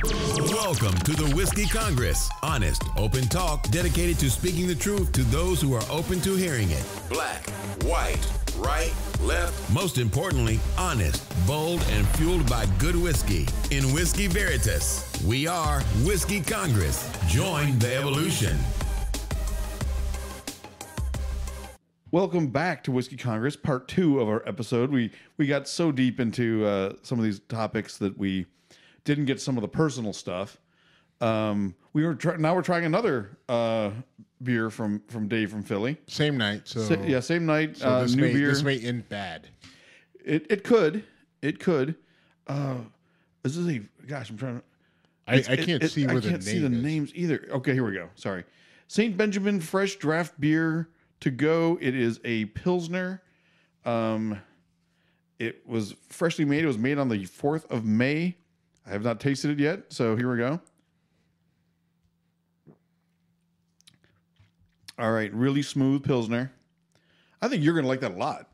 Welcome to the Whiskey Congress. Honest, open talk dedicated to speaking the truth to those who are open to hearing it. Black, white, right, left. Most importantly, honest, bold, and fueled by good whiskey. In Whiskey Veritas, we are Whiskey Congress. Join the evolution. Welcome back to Whiskey Congress, part 2 of our episode. We got so deep into some of these topics that we didn't get some of the personal stuff. Now we're trying another beer from Dave from Philly. Same night. Same night. So new beer. This may end bad. It could. This is a gosh. I'm trying to. I can't see where the name is. I can't see the names either. Okay, here we go. Sorry. St. Benjamin Fresh Draft Beer to go. It is a Pilsner. It was freshly made. It was made on the 4th of May. I have not tasted it yet, so here we go. All right, really smooth Pilsner. I think you're going to like that a lot.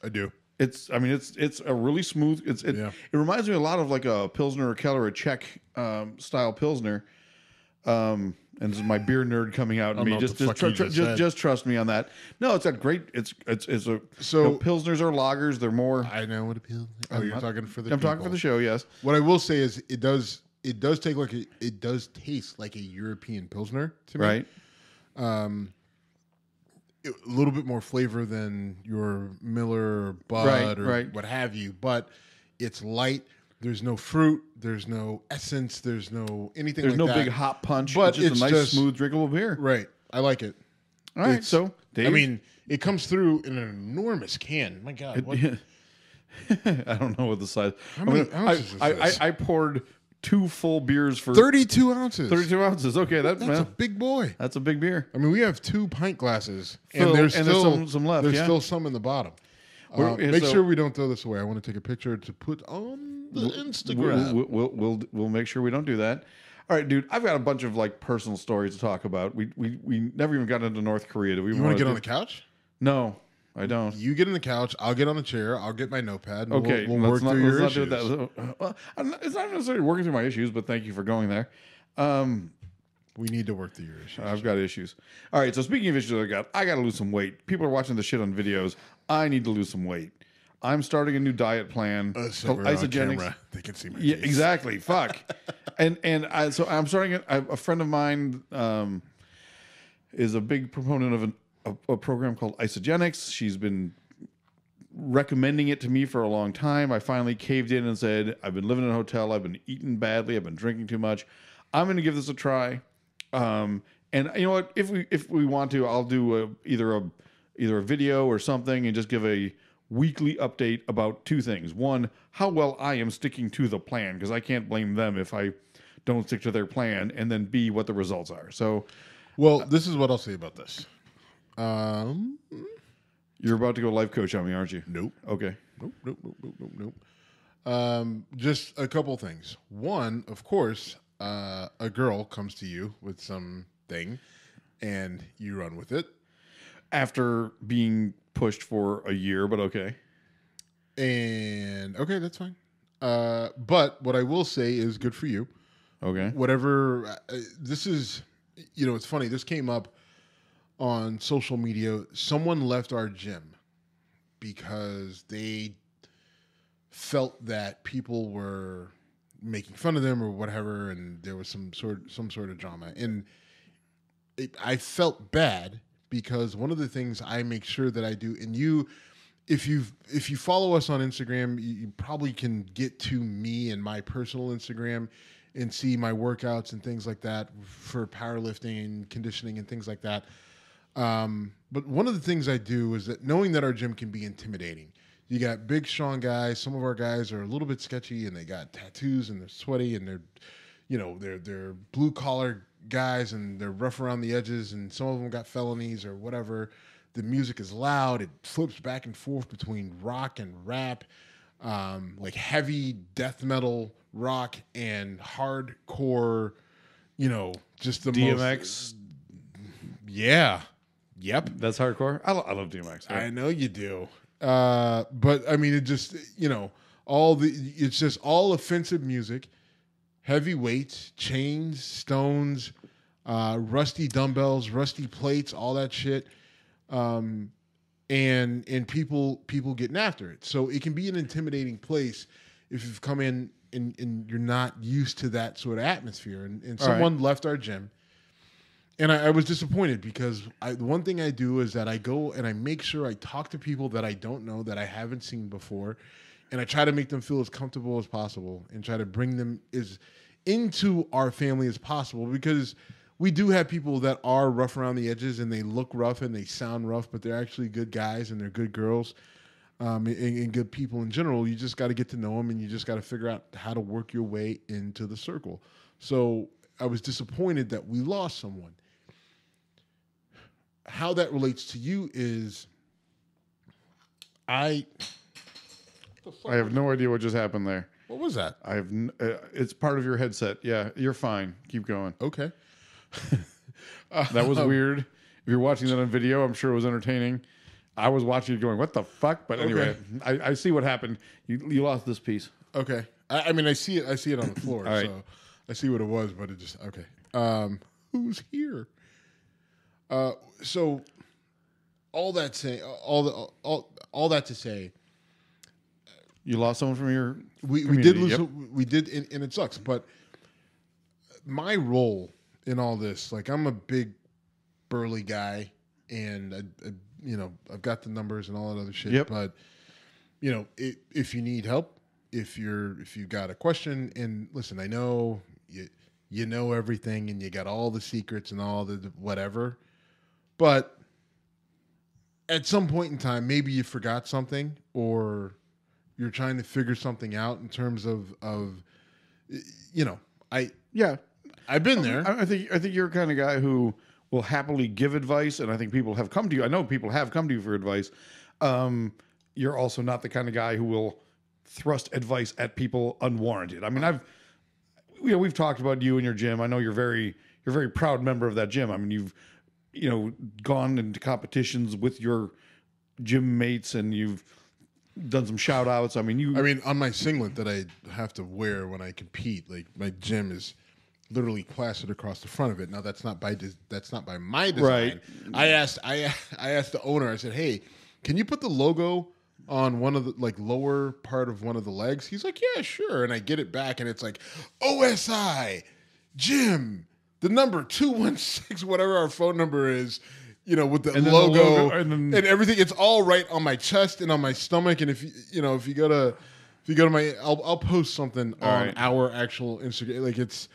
I do. It's a really smooth. It reminds me a lot of like a Pilsner or Keller or Czech style Pilsner. And this is my beer nerd coming out in me. Just trust me on that. No, it's got great. It's Pilsners are lagers. They're more. I know what a Pilsner. Oh, you're talking for the. I'm talking for the show. Yes. What I will say is it does taste like a European Pilsner to me. Right. A little bit more flavor than your Miller or Bud or what have you, but it's light. There's no fruit. There's no essence. There's no anything. There's like no that. big hot punch. But it's just a nice, smooth, drinkable beer. Right. I like it. All right. So, Dave, I mean, it comes through in an enormous can. My God. I don't know what the size. How many ounces is this? I poured 2 full beers for 32 ounces. 32 ounces. Okay, that's a big boy. That's a big beer. I mean, we have 2 pint glasses, and there's some left. There's still some in the bottom. Make sure we don't throw this away. I want to take a picture to put on the Instagram. We'll make sure we don't do that. All right, dude. I've got a bunch of like personal stories to talk about. We never even got into North Korea. Do we want to get on the couch? No, I don't. You get on the couch. I'll get on the chair. I'll get my notepad. And okay, we'll work through your issues. It's not necessarily working through my issues, but thank you for going there. We need to work through your issues. I've got issues. All right, so speaking of issues, I got to lose some weight. People are watching the shit on videos. I need to lose some weight. I'm starting a new diet plan called Isogenics. They can see my yeah, face. Exactly. Fuck. So I'm starting a friend of mine is a big proponent of a program called Isogenics. She's been recommending it to me for a long time. I finally caved in and said, I've been living in a hotel. I've been eating badly. I've been drinking too much. I'm going to give this a try. And you know what? If we want to, I'll do either a video or something and just give a weekly update about 2 things. One, how well I am sticking to the plan, because I can't blame them if I don't stick to their plan. And then B, what the results are. So, well, this is what I'll say about this. You're about to go life coach on me, aren't you? Nope. Okay. Nope. Just a couple things. One, of course, a girl comes to you with something, and you run with it. After being pushed for a year, but okay. And okay, that's fine. But what I will say is good for you. Okay. Whatever. This is, it's funny. This came up on social media. Someone left our gym because they felt that people were making fun of them or whatever, and there was some sort of drama. And I felt bad because one of the things I make sure that I do, and if you follow us on Instagram, you probably can get to me and my personal Instagram and see my workouts and things like that for powerlifting and conditioning and things like that. But one of the things I do is that knowing that our gym can be intimidating. You got big, strong guys. Some of our guys are a little bit sketchy, and they got tattoos, and they're sweaty, and they're blue collar guys, and they're rough around the edges, and some of them got felonies or whatever. The music is loud. It flips back and forth between rock and rap, like heavy death metal rock and hardcore. Just the DMX. Yeah. Yep. That's hardcore. I love DMX. Right? I know you do. But I mean, it just, it's just all offensive music, heavy weights, chains, stones, rusty dumbbells, rusty plates, all that shit, and people getting after it. So it can be an intimidating place if you've come in and you're not used to that sort of atmosphere. And someone left our gym, and I was disappointed because the one thing I do is that I go and I make sure I talk to people that I don't know, that I haven't seen before, and I try to make them feel as comfortable as possible and try to bring them as into our family as possible, because we do have people that are rough around the edges and they look rough and they sound rough, but they're actually good guys and they're good girls, and good people in general. You just got to get to know them, and you just got to figure out how to work your way into the circle. So I was disappointed that we lost someone. How that relates to you is I have no idea what just happened there. What was that? It's part of your headset. Yeah, you're fine. Keep going. Okay. That was weird. If you're watching that on video, I'm sure it was entertaining. I was watching it going, what the fuck? But anyway, okay. I see what happened. You lost this piece. Okay. I mean, I see it. I see it on the floor. Right. So I see what it was, but it just, okay. Who's here? So all that to say, you lost someone from your we did lose. Yep. We did, and it sucks. But my role in all this, like, I'm a big burly guy, and I've got the numbers and all that other shit. Yep. But if you need help, if you got a question, and listen, I know you know everything, and you got all the secrets and all the whatever, but at some point in time, maybe you forgot something, or you're trying to figure something out in terms of I've been there. I think you're the kind of guy who will happily give advice, and I think people have come to you. I know people have come to you for advice. You're also not the kind of guy who will thrust advice at people unwarranted. I mean, we've talked about you and your gym. I know you're a very proud member of that gym. I mean, you've gone into competitions with your gym mates, and you've done some shout outs. I mean, on my singlet that I have to wear when I compete, like, my gym is literally plastered across the front of it. Now that's not by my design. Right. I asked the owner. I said, "Hey, can you put the logo on one of the, like, lower part of one of the legs?" He's like, "Yeah, sure." And I get it back, and it's like OSI Gym, the number 216, whatever our phone number is. With the logo, and everything. It's all right on my chest and on my stomach. And if you go to my, I'll post something on our actual Instagram. Like, it's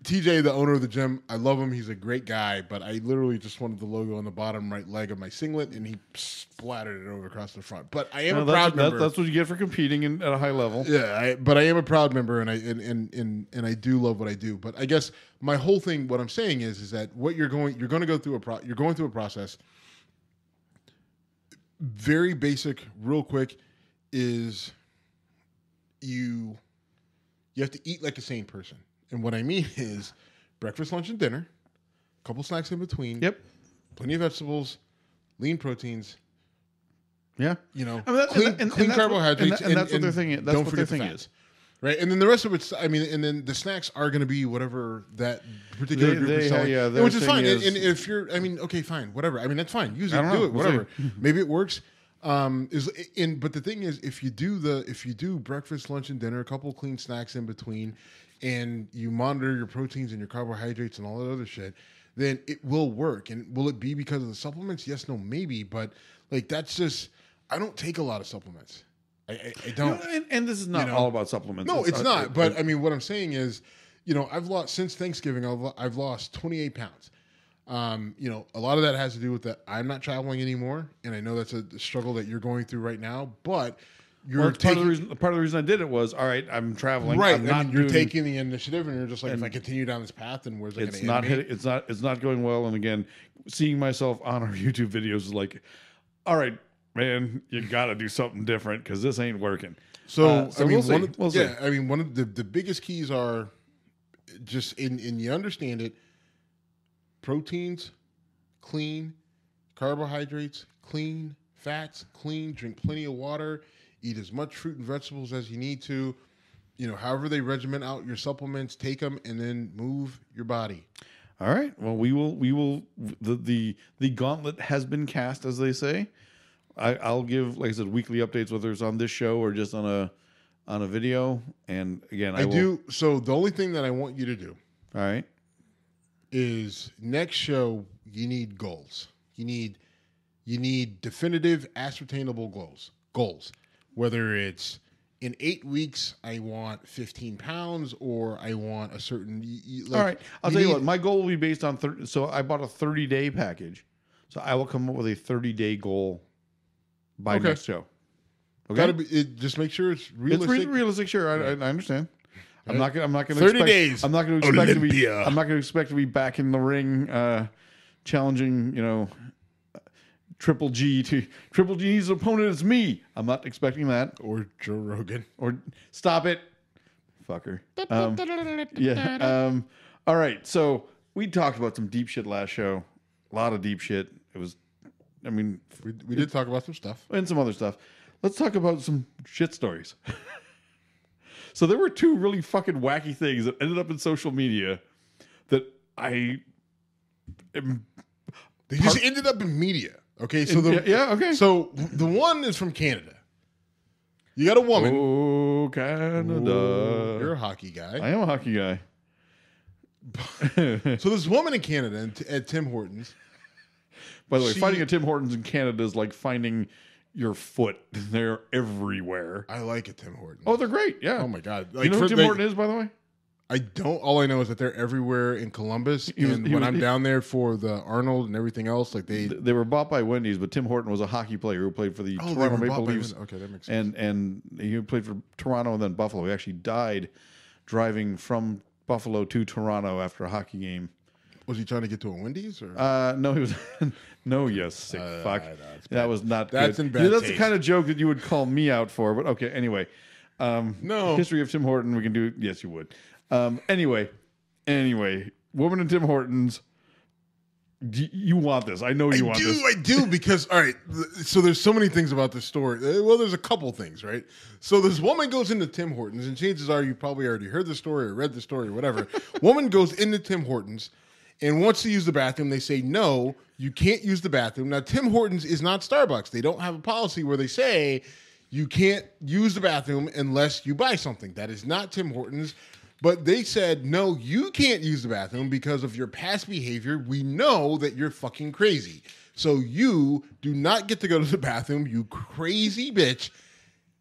TJ, the owner of the gym. I love him. He's a great guy. But I literally just wanted the logo on the bottom right leg of my singlet, and he splattered it over across the front. But I am a proud member. That's what you get for competing at a high level. Yeah, but I am a proud member, and I do love what I do. But I guess my whole thing, what I'm saying is that what you're going to go through a process. Very basic, real quick, is you have to eat like a sane person. And what I mean is breakfast, lunch, and dinner, a couple snacks in between. Yep. Plenty of vegetables, lean proteins. Yeah. Clean carbohydrates. And that's what their thing is. That's what their thing is. Right. And then the rest of it's, and then the snacks are going to be whatever that particular group is selling. Yeah, which is fine. And if you're, okay, fine, whatever. That's fine. Use it, do it, whatever. Maybe it works. But the thing is, if you do breakfast, lunch, and dinner, a couple clean snacks in between, and you monitor your proteins and your carbohydrates and all that other shit, then it will work. And will it be because of the supplements? Yes, no, maybe. But, like, that's just, I don't take a lot of supplements. I don't. And this is not all about supplements. No, it's not. But what I'm saying is, I've lost, since Thanksgiving, I've lost 28 pounds. A lot of that has to do with that I'm not traveling anymore, and I know that's a struggle that you're going through right now. But part of the reason I did it was, all right, I'm traveling. Right, you're taking the initiative, and you're just like, if I continue down this path, then where's it going to end me? It's not going well. And again, seeing myself on our YouTube videos is like, all right, man, you got to do something different because this ain't working. So we'll see. One of the biggest keys are just and you understand it. Proteins, clean. Carbohydrates, clean. Fats, clean. Drink plenty of water. Eat as much fruit and vegetables as you need to. however they regiment out your supplements, take them and then move your body. All right. Well, we will. The gauntlet has been cast, as they say. I'll give, like I said, weekly updates, whether it's on this show or just on a video. And again, I will do. So the only thing that I want you to do, all right, is next show you need goals. You need definitive, ascertainable goals. Whether it's in 8 weeks, I want 15 pounds, or I want a certain. All right, I'll tell you what. My goal will be based on 30. So I bought a 30-day package. So I will come up with a 30-day goal by next show. Okay, gotta be. Just make sure it's realistic. It's realistic. Sure, I understand. I'm not going to 30 days. I'm not going to expect to be. I'm not going to expect to be back in the ring, challenging. Triple G G's opponent is me. I'm not expecting that. Or Joe Rogan. Or stop it, fucker. Yeah. All right. So we talked about some deep shit last show. A lot of deep shit. It was. I mean, we did talk about some stuff and some other stuff. Let's talk about some shit stories. So there were two really fucking wacky things that ended up in social media that I. They just ended up in media. Okay, so okay. So the one is from Canada. You got a woman. Oh, Canada! Ooh, you're a hockey guy. I am a hockey guy. So this woman in Canada at Tim Hortons. By the way, finding a Tim Hortons in Canada is like finding your foot. They're everywhere. I like a Tim Hortons. Oh, they're great. Yeah. Oh my god. Like, you know who Tim Horton is, by the way? I don't. All I know is that they're everywhere in Columbus. When I'm down there for the Arnold and everything else, like they were bought by Wendy's, but Tim Horton was a hockey player who played for the Toronto Maple Leafs. Okay, that makes sense. And he played for Toronto and then Buffalo. He actually died driving from Buffalo to Toronto after a hockey game. Was he trying to get to a Wendy's? Or? No, he was. No, you sick fuck. No, that was not. That's good. in bad That's taste. the kind of joke that you would call me out for. But okay, anyway. No. History of Tim Horton. We can do. Yes, you would. Anyway, woman in Tim Hortons. You want this? I know you want this. I do because all right. So there's so many things about this story. Well, there's a couple things, right? So this woman goes into Tim Hortons, and chances are you probably already heard the story or read the story or whatever. Woman goes into Tim Hortons and wants to use the bathroom. They say no, you can't use the bathroom. Now Tim Hortons is not Starbucks. They don't have a policy where they say you can't use the bathroom unless you buy something. That is not Tim Hortons. But they said, no, you can't use the bathroom because of your past behavior. We know that you're fucking crazy. So you do not get to go to the bathroom, you crazy bitch.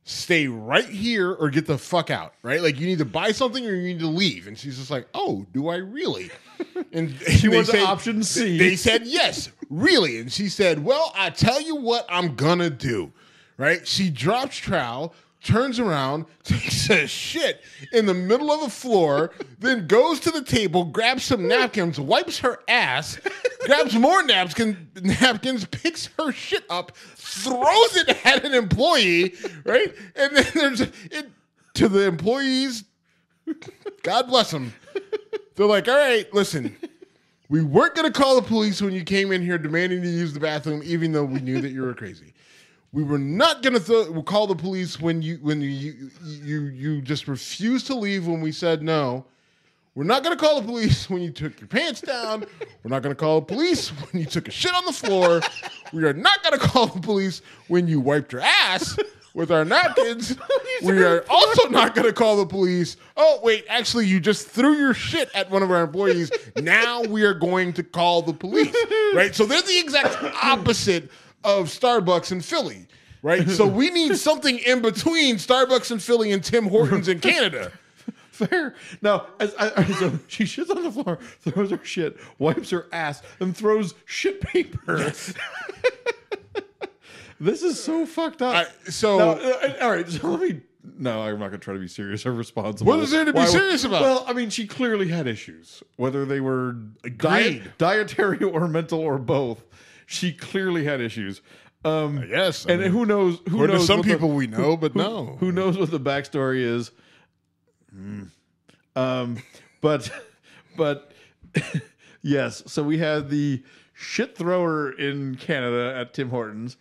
Stay right here or get the fuck out, right? Like you need to buy something or you need to leave. And she's just like, oh, do I really? And she wants option C. They said, yes, really. And she said, well, I tell you what I'm going to do, right? She drops trowel, turns around, takes a shit in the middle of the floor, then goes to the table, grabs some napkins, wipes her ass, grabs more napkins, picks her shit up, throws it at an employee, right? And then there's it to the employees. God bless them. They're like, all right, listen, we weren't going to call the police when you came in here demanding to use the bathroom, even though we knew that you were crazy. We were not going to call the police when you just refused to leave when we said no. We're not going to call the police when you took your pants down. We're not going to call the police when you took a shit on the floor. We are not going to call the police when you wiped your ass with our napkins. We are also not going to call the police. Oh, wait, actually, you just threw your shit at one of our employees. Now we are going to call the police, right? So they're the exact opposite of Starbucks in Philly, right? So we need something in between Starbucks in Philly and Tim Hortons in Canada. Fair. Now, so she shits on the floor, throws her shit, wipes her ass, and throws shit paper. Yes. This is so fucked up. All right, so let me... No, I'm not going to try to be serious or responsible. What is there to be serious about? Well, I mean, she clearly had issues, whether they were dietary or mental or both. She clearly had issues. Yes. And who knows? Who knows? Some people we know, but no. Who knows what the backstory is? But yes. So we had the shit thrower in Canada at Tim Hortons.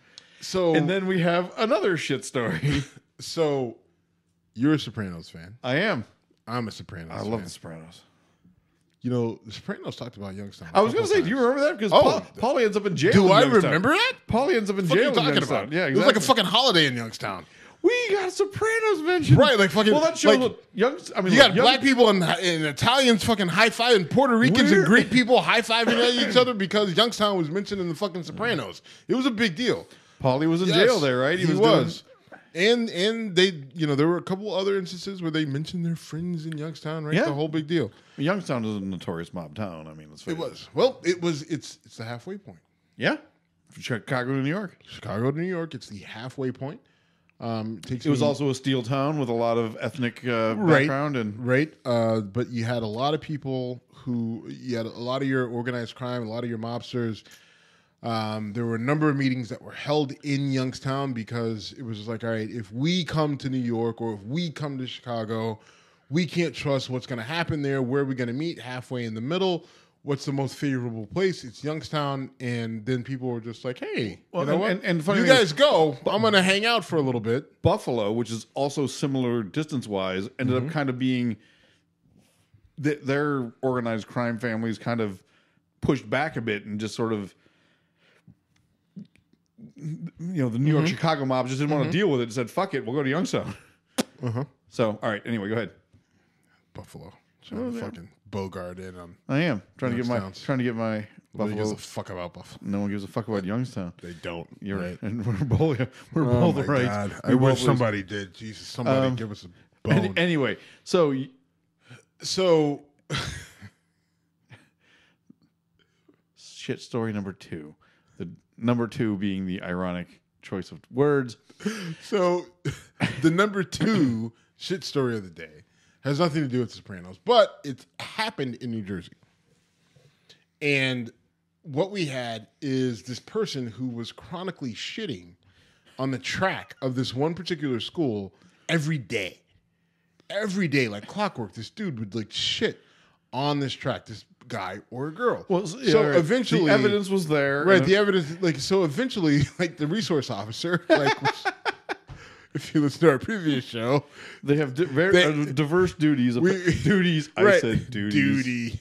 And then we have another shit story. So You're a Sopranos fan. I am. I'm a Sopranos fan. I love The Sopranos. You know, The Sopranos talked about Youngstown. I was going to say, do you remember that? Because Paulie ends up in jail. Do in I Youngstown. remember that? Paulie ends up in jail in Youngstown. About? Yeah, exactly. It was like a fucking holiday in Youngstown. We got Sopranos mentioned. Right, like fucking. Well, that shows like, you got black people and Italians fucking high five, and Puerto Ricans and Greek people high fiving each other because Youngstown was mentioned in the fucking Sopranos. It was a big deal. Paulie was in jail there, right? He was. And they, there were a couple other instances where they mentioned their friends in Youngstown, right? Yeah. The whole big deal. Youngstown is a notorious mob town. I mean, let's face it. It was. Well, it's the halfway point. Yeah. From Chicago to New York. Chicago to New York, it's the halfway point. It was also a steel town with a lot of ethnic background. But you had a lot of people you had a lot of your organized crime, a lot of your mobsters. There were a number of meetings that were held in Youngstown because it was like, all right, if we come to New York or if we come to Chicago, we can't trust what's going to happen there. Where are we going to meet? Halfway in the middle. What's the most favorable place? It's Youngstown. And then people were just like, hey, you know what? And funny you guys go. I'm going to hang out for a little bit. Buffalo, which is also similar distance-wise, ended up kind of being their organized crime families kind of pushed back a bit and just sort of, the New York Chicago mob just didn't want to deal with it and said, fuck it, we'll go to Youngstown. So, all right, anyway, go ahead. Buffalo. Fucking Bogart in on. I am trying to get my Buffalo. Nobody gives a fuck about Buffalo. No one gives a fuck about Youngstown. They don't. You're right. And we're both right. God. I wish somebody did. Jesus, somebody give us a bone. Anyway, so shit story number 2. The number 2 being the ironic choice of words. So the number 2 shit story of the day has nothing to do with The Sopranos, but it happened in New Jersey. And what we had is this person who was chronically shitting on the track of this one particular school every day. Every day, like clockwork, this dude would like shit on this track, this guy or a girl. Well, eventually the evidence was there. Right, the evidence, so eventually, the resource officer, if you listen to our previous show, they have diverse duties. Duties. Right, I said duties. Duty.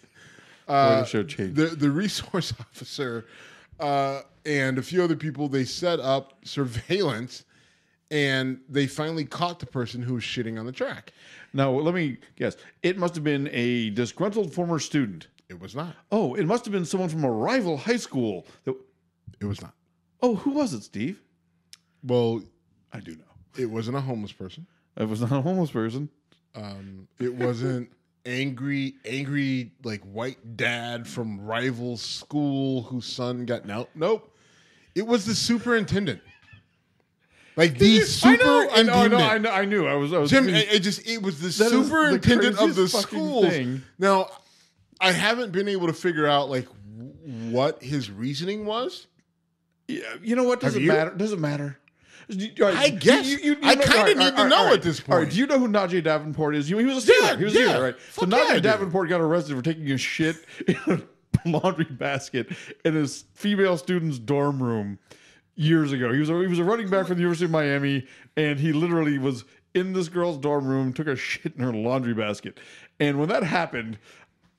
The show changed. The resource officer and a few other people, they set up surveillance, and they finally caught the person who was shitting on the track. Now, let me guess. It must have been a disgruntled former student. It was not. Oh, it must have been someone from a rival high school. It was not. Oh, who was it, Steve? Well, I do know. It wasn't a homeless person. It was not a homeless person. It wasn't angry like white dad from rival school whose son got nope. It was the superintendent. Like the superintendent. I knew. I was Jim. It was the superintendent of the schools. Thing. Now, I haven't been able to figure out like what his reasoning was. Yeah, you know what? Doesn't matter. Doesn't matter. I guess I kind of need to know at this point. All right, do you know who Najee Davenport is? He was a stealer. He was a stealer, right? So Najee Davenport got arrested for taking a shit in a laundry basket in his female student's dorm room years ago. He was a running back for the University of Miami, and he literally was in this girl's dorm room, took a shit in her laundry basket. And when that happened,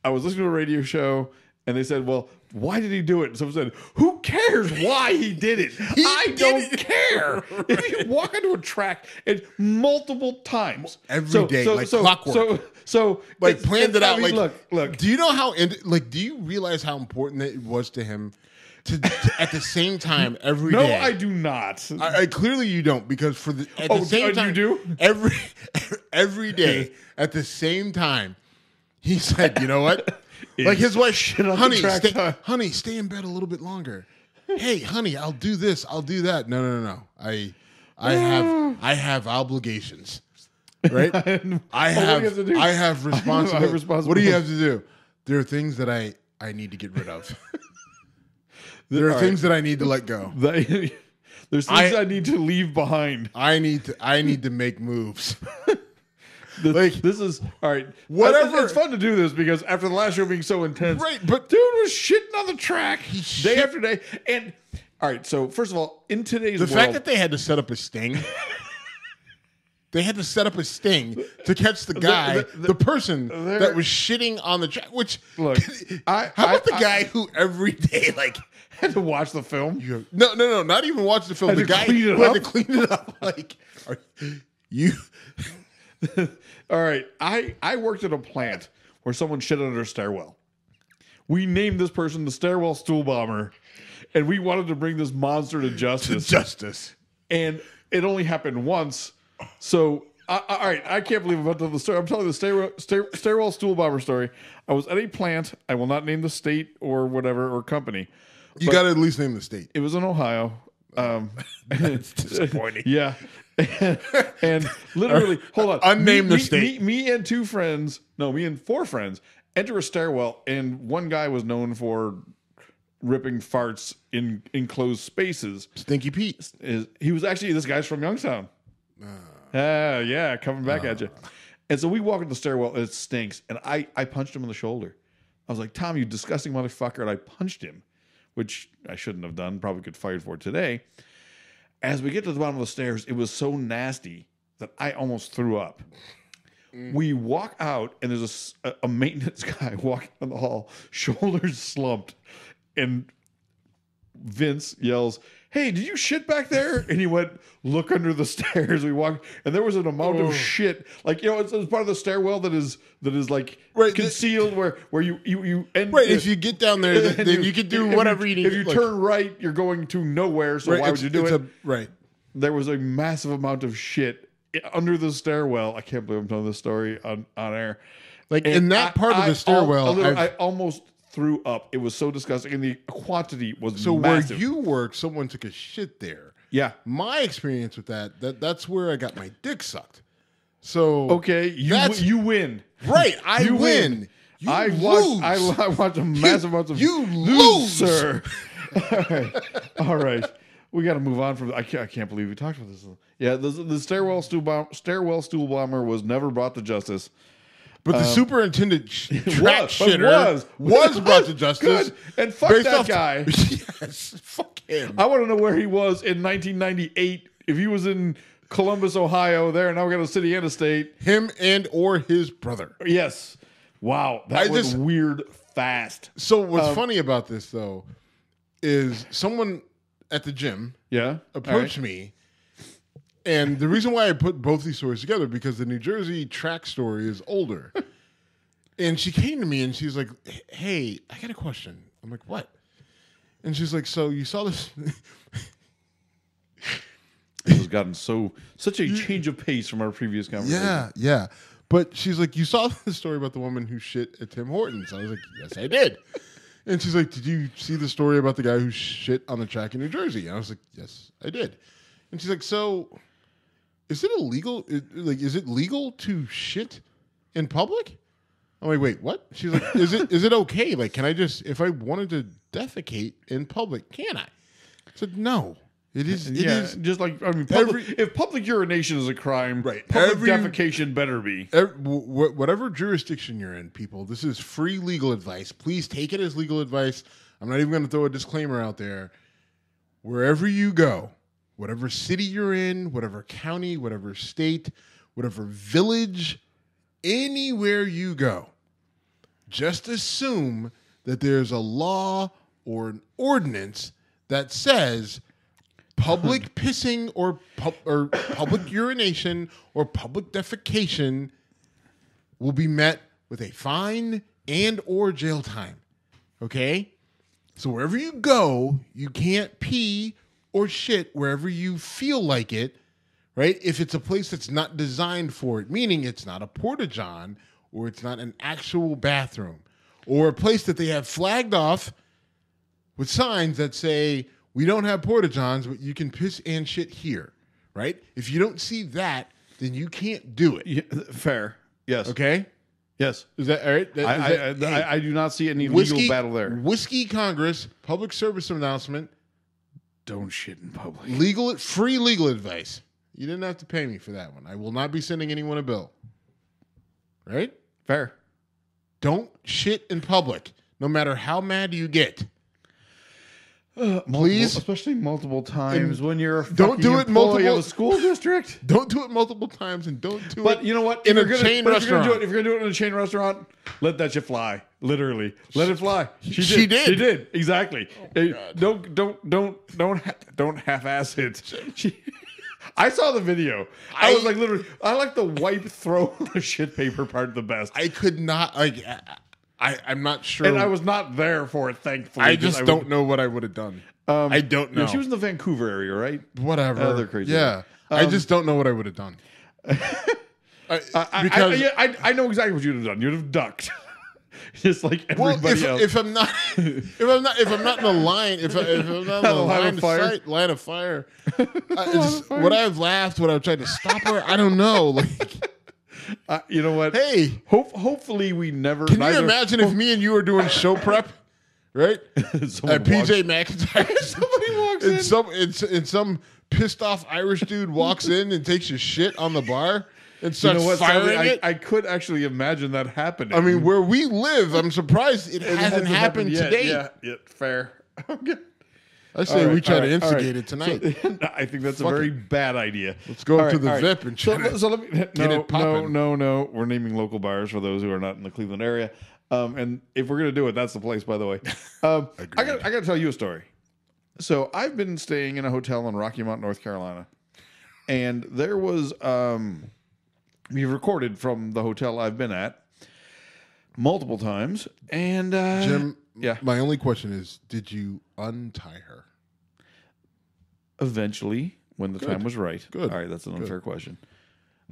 I was listening to a radio show, and they said, well, why did he do it? And someone said, who cares why he did it? I don't care. If you walk into a track and multiple times. Every day, clockwork. So planned it out. Look. Do you know how, do you realize how important it was to him to at the same time every day? No, I do not. I clearly you don't, because at the same time. You do? Every day at the same time, he said, you know what? Like his wife, honey, stay in bed a little bit longer. Hey, honey, I'll do this, I'll do that. No. I have obligations, right? I have responsibilities. What do you have to do? There are things that I need to get rid of. There are things that I need to let go. There's things I need to leave behind. I need to make moves. This is all right. Whatever. It's fun to do this because after the last show being so intense, right? But dude was shitting on the track day after day. And all right, so first of all, in today's world, fact that they had to set up a sting, They had to set up a sting to catch the guy, the person that was shitting on the track. Which, look, how about the guy who every day had to watch the film? No, not even watch the film. The guy who had to clean it up. You. All right, I worked at a plant where someone shit under a stairwell. We named this person the stairwell stool bomber, and we wanted to bring this monster to justice. And it only happened once. So, all right, I can't believe I'm about to tell the story. I'm telling the stairwell stool bomber story. I was at a plant. I will not name the state or whatever or company. You got to at least name the state. It was in Ohio. That's disappointing. Yeah. and literally, hold on. Unname the state. Me and me and 4 friends enter a stairwell, and one guy was known for ripping farts in enclosed spaces. Stinky Pete. He was actually, this guy's from Youngstown. Yeah, coming back at you. And so we walk in the stairwell, and it stinks. And I punched him in the shoulder. I was like, Tom, you disgusting motherfucker. And I punched him, which I shouldn't have done. Probably get fired for today. As we get to the bottom of the stairs, it was so nasty that I almost threw up. We walk out, and there's a maintenance guy walking down the hall, shoulders slumped. And Vince yells, "Hey, did you shit back there?" And he went, "Look under the stairs." We walked, and there was an amount of shit, it's part of the stairwell that is like concealed, where you end. Right, if you get down there, then you can do whatever you need. If you turn right, you're going to nowhere. So why would you do it? Right. There was a massive amount of shit under the stairwell. I can't believe I'm telling this story on air. In that part of the stairwell, I almost threw up. It was so disgusting, and the quantity was so massive. Where you work, someone took a shit there. Yeah, my experience with that's where I got my dick sucked. So okay, you win. Right, I win. I watched a massive amount of you lose, sir. All right. We got to move on from. I can't believe we talked about this. Yeah, the stairwell stool bomber was never brought to justice. But the superintendent track shitter was brought to justice. Good. And fuck that guy. Yes, fuck him. I want to know where he was in 1998. If he was in Columbus, Ohio, there, now we got a city and a state. Him and or his brother. Yes. Wow, that was weird fast. So what's funny about this, though, is someone at the gym approached me. And the reason why I put both these stories together, because the New Jersey track story is older. And she came to me and she's like, "Hey, I got a question." I'm like, "What?" And she's like, "So you saw this?" This has gotten such a change of pace from our previous conversation. Yeah. But she's like, "You saw the story about the woman who shit at Tim Hortons?" I was like, "Yes, I did." And she's like, "Did you see the story about the guy who shit on the track in New Jersey?" And I was like, "Yes, I did." And she's like, "So is it illegal? Is it legal to shit in public?" I'm like, "Wait, what?" She's like, "Is it okay? Like, can I just, if I wanted to defecate in public, can I?" I said, "No. It is. It is just like, I mean, if public urination is a crime, right? Public defecation better be. Whatever jurisdiction you're in, people, this is free legal advice. Please take it as legal advice. I'm not even going to throw a disclaimer out there. Wherever you go, whatever city you're in, whatever county, whatever state, whatever village, anywhere you go, just assume that there's a law or an ordinance that says public pissing or public urination or public defecation will be met with a fine and or jail time. Okay? So wherever you go, you can't pee or shit wherever you feel like it, right? If it's a place that's not designed for it, meaning it's not a porta-john or it's not an actual bathroom or a place that they have flagged off with signs that say, "We don't have porta-johns, but you can piss and shit here," right? If you don't see that, then you can't do it. Yeah, fair. Yes. Okay? Yes. Is that all right? I do not see any legal battle there. Whiskey Congress, public service announcement. Don't shit in public. Free legal advice. You didn't have to pay me for that one. I will not be sending anyone a bill. Right? Fair. Don't shit in public, no matter how mad you get. Please, especially multiple times when you're a don't do it multiple of a school district. Don't do it multiple times, and don't do it. But you know what? In a chain restaurant. If you're gonna do it in a chain restaurant, let that shit fly. Literally, let it fly. She did. She did exactly. Don't half-ass it. I saw the video. I was like, literally, I like the wipe throw the shit paper part the best. I could not like. I'm not sure, and I was not there for it. Thankfully, I just don't know what I would have done. I don't know. She was in the Vancouver area, right? Whatever. They're crazy. Yeah, I just don't know what I would have done. Because I know exactly what you'd have done. You'd have ducked, just like everybody else. If I'm not in the line, if I'm not in the line of fire, would I have laughed? Would I have tried to stop her? I don't know. Like. You know what? Hey, hopefully we never. Can you imagine if me and you were doing show prep, right? At PJ McIntyre, somebody walks in. And some pissed off Irish dude walks in and takes a shit on the bar and starts firing it. I could actually imagine that happening. I mean, where we live, I'm surprised it hasn't happened today. Yeah, fair. Okay. I say we try to instigate it tonight. So, I think that's a very bad idea. Let's go up to the VIP and try so let me get it popping. No. We're naming local bars for those who are not in the Cleveland area. And if we're gonna do it, that's the place. By the way, I got to tell you a story. So I've been staying in a hotel in Rocky Mount, North Carolina, and there was we've recorded from the hotel I've been at multiple times. And Jim, yeah, my only question is, did you untie her? Eventually, when the time was right. Good. All right, that's an unfair question.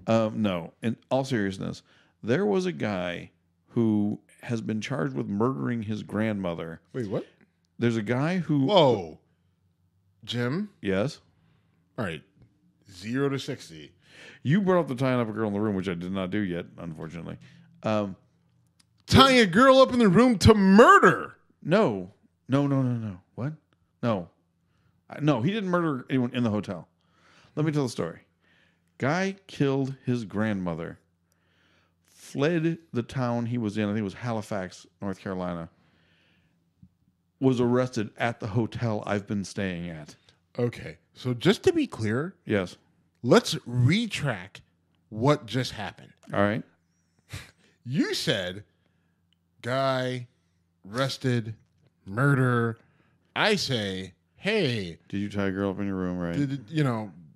No, in all seriousness, there was a guy who has been charged with murdering his grandmother. Wait, what? There's a guy who... Whoa. Jim? Yes? All right. 0 to 60. You brought up the tying up a girl in the room, which I did not do yet, unfortunately. Tying a girl up in the room to murder? No. What? No. No, he didn't murder anyone in the hotel. Let me tell the story. Guy killed his grandmother, fled the town he was in. I think it was Halifax, North Carolina. Was arrested at the hotel I've been staying at. Okay. So just to be clear. Yes. Let's retrack what just happened. All right. You said guy arrested, murder. I say, hey. Did you tie a girl up in your room, right?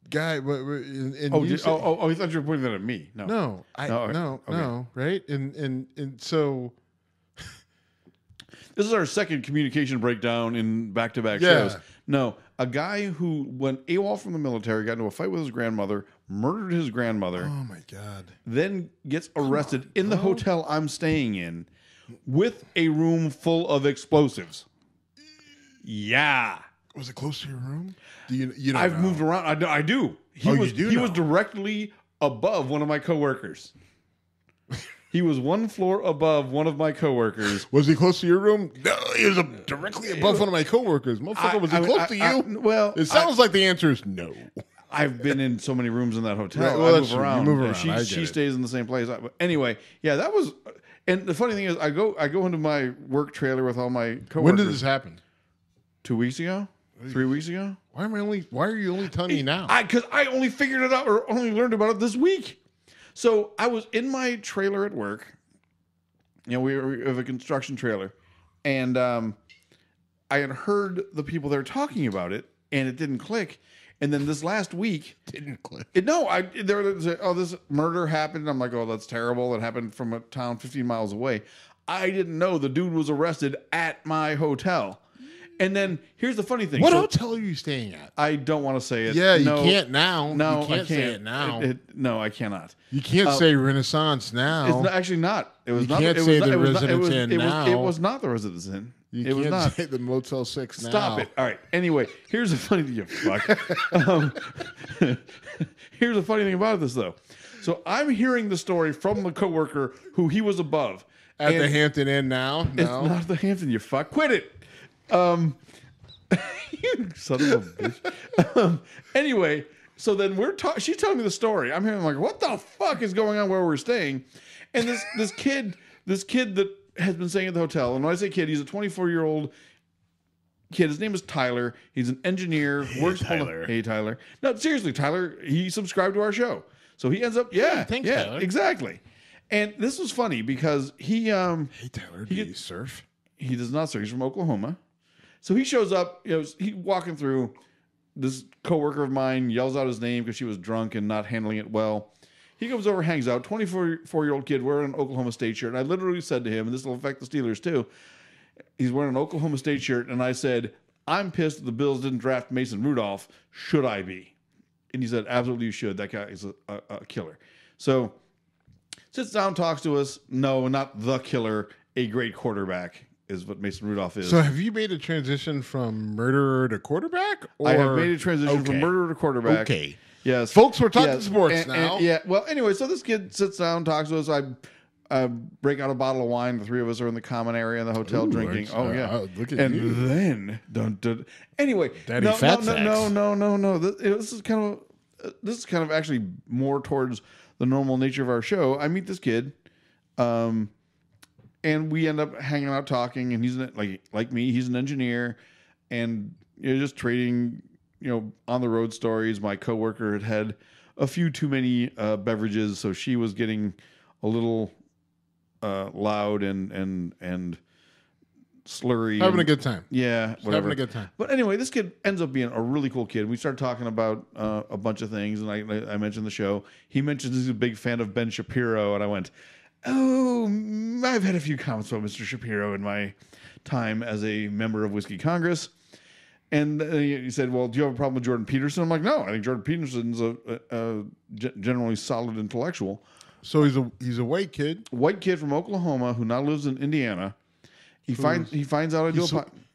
Guy. I thought you were pointing that at me. No. No. No. Right. And so. This is our second communication breakdown in back-to-back shows. No, a guy who went AWOL from the military, got into a fight with his grandmother, murdered his grandmother. Oh, my God. Then gets arrested in the hotel I'm staying in with a room full of explosives. Yeah. Was it close to your room? You don't I've know. moved around. I do. He was directly above one of my coworkers. He was one floor above one of my coworkers. Was he close to your room? No, he was directly above one of my coworkers. Motherfucker, was he close to you? Well, it sounds like the answer is no. I've been in so many rooms in that hotel. Right, well, I move around. You move around. She stays in the same place. Anyway, yeah, that was. And the funny thing is, I go into my work trailer with all my coworkers. When did this happen? 2 weeks ago? 3 weeks ago? Why are you only telling me now? Because I only figured it out or only learned about it this week. So I was in my trailer at work. We have a construction trailer, and I had heard the people there talking about it, and it didn't click. And then this last week, didn't click. This murder happened. I'm like, oh, that's terrible. It happened from a town 15 miles away. I didn't know the dude was arrested at my hotel. And then here's the funny thing. What hotel are you staying at? I don't want to say it. Yeah, you can't now. No, you can't I can't say it now. No, I cannot. You can't say Renaissance now. It's actually not. It was you not. Can't it say was the not, Residence Inn now. It was not the Residence Inn. You was can't not. say the Motel 6 now. Stop it. All right. Anyway, here's the funny thing. You fuck. Here's the funny thing about this, though. So I'm hearing the story from the coworker who he was above at the Hampton Inn now. No, it's not the Hampton. You fuck. Quit it. You son of a bitch. Anyway, so then she's telling me the story. I'm hearing like, what the fuck is going on where we're staying? And this kid that has been staying at the hotel, and when I say kid, he's a 24-year-old kid. His name is Tyler. He's an engineer. Works. Tyler. Hey, Tyler. No, seriously, Tyler. He subscribed to our show, so he ends up. Thanks, Tyler. Exactly. And this was funny because he. Hey, Tyler, do you surf? He does not, sir. He's from Oklahoma. So he shows up. He's walking through. This coworker of mine yells out his name because she was drunk and not handling it well. He comes over, hangs out. 24-year-old kid wearing an Oklahoma State shirt. And I literally said to him, and this will affect the Steelers too. He's wearing an Oklahoma State shirt, and I said, "I'm pissed that the Bills didn't draft Mason Rudolph. Should I be?" And he said, "Absolutely, you should. That guy is a killer." So sits down, talks to us. No, not the killer. A great quarterback is what Mason Rudolph is. So have you made a transition from murderer to quarterback? I have made a transition from murderer to quarterback. Okay. Yes. Folks, we're talking sports now. Well, anyway, so this kid sits down, talks to us. I break out a bottle of wine. The three of us are in the common area in the hotel drinking. Look at and you. then, anyway, Daddy fat sacks. No. This is kind of actually more towards the normal nature of our show. I meet this kid, and we end up hanging out talking. And he's like me. He's an engineer, and just trading. On the road stories. My coworker had a few too many beverages, so she was getting a little loud and slurry. Having a good time. Yeah, whatever. Having a good time. But anyway, this kid ends up being a really cool kid. We started talking about a bunch of things, and I mentioned the show. He mentions he's a big fan of Ben Shapiro, and I went, "Oh, I've had a few comments about Mr. Shapiro in my time as a member of Whiskey Congress." And he said, "Well, do you have a problem with Jordan Peterson?" I'm like, "No, I think Jordan Peterson's a generally solid intellectual." So he's a white kid From Oklahoma who now lives in Indiana. He finds out I do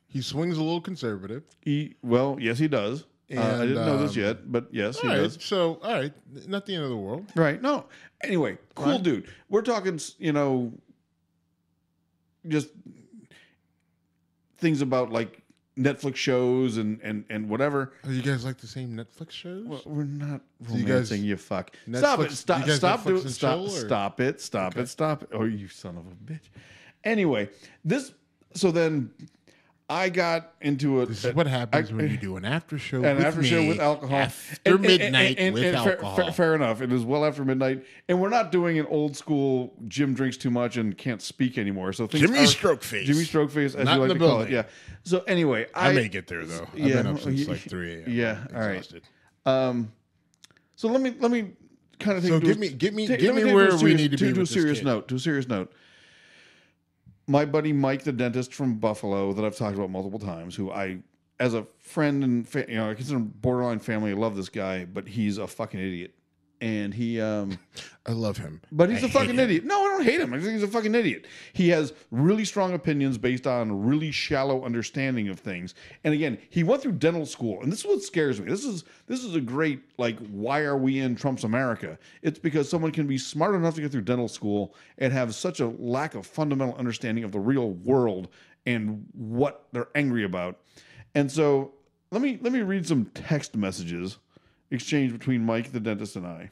he swings a little conservative. Yes, he does. I didn't know this yet, but yes, he does. So, all right, not the end of the world. Right. No. Anyway, cool dude. We're talking, just things about like Netflix shows and whatever. Oh, you guys like the same Netflix shows? Well, we're not you romancing, guys- you fuck. Netflix- Stop you it. guys Stop Netflix doing and stop chill, or- stop it. Stop it. Stop it. Oh, you son of a bitch. Anyway, so then I got into it. This is what happens when you do an after show with alcohol. After midnight with alcohol. Fair enough. It is well after midnight. And we're not doing an old school Jim drinks too much and can't speak anymore. So things Jimmy Strokeface. Jimmy Strokeface, as Not you in like the to call it. building. Yeah. So anyway, I may get there though. I've been up since like 3 a.m. Yeah. I'm All right. exhausted. So let me kind of think. So give me where we need to be to a with this serious kid. note. To a serious note. My buddy Mike, the dentist from Buffalo, that I've talked about multiple times, who I, as a friend and I consider him borderline family. I love this guy, but he's a fucking idiot, and he. I love him. But he's a fucking idiot. No, I don't hate him. I think he's a fucking idiot. He has really strong opinions based on really shallow understanding of things. And again, he went through dental school, and this is what scares me. This is a great, like, why are we in Trump's America? It's because someone can be smart enough to get through dental school and have such a lack of fundamental understanding of the real world and what they're angry about. And so let me read some text messages exchanged between Mike the dentist and I.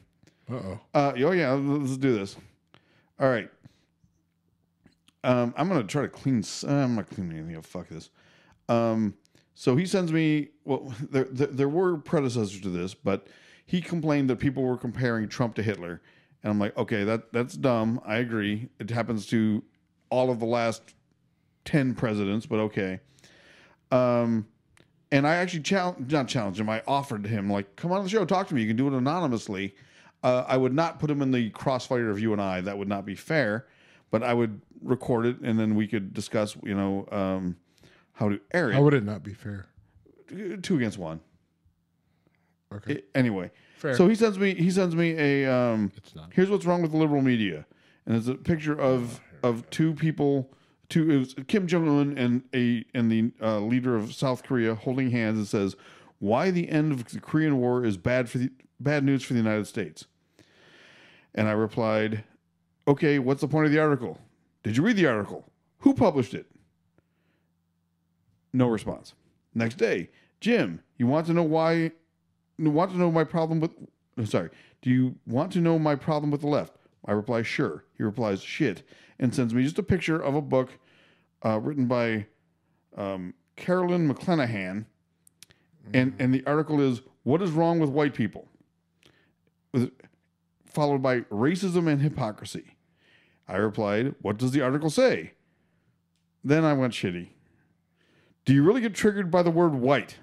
Let's do this. All right. I'm gonna try to clean. I'm not cleaning anything up. Fuck this. So he sends me. Well, there were predecessors to this, but he complained that people were comparing Trump to Hitler, and I'm like, okay, that's dumb. I agree. It happens to all of the last 10 presidents, but okay. And I actually not challenged him. I offered him, like, come on the show, talk to me. You can do it anonymously. I would not put him in the crossfire of you and I. That would not be fair. But I would record it, and then we could discuss, how to air it. How would it not be fair? 2 against 1. Okay. Anyway, Fair. so he sends me a. It's not. Here's what's wrong with the liberal media, and it's a picture of two people. It was Kim Jong Un and the leader of South Korea holding hands, and says, "Why the end of the Korean War is bad news for the United States." And I replied, "Okay, what's the point of the article? Did you read the article? Who published it?" No response. Next day, "Jim, you want to know why? Want to know my problem with? Sorry, do you want to know my problem with the left?" I reply, "Sure." He replies, "Shit," and sends me just a picture of a book written by Carolyn McClanahan, and the article is "What is wrong with white people?" Followed by racism and hypocrisy. I replied, "What does the article say?" Then I went shitty. "Do you really get triggered by the word white?"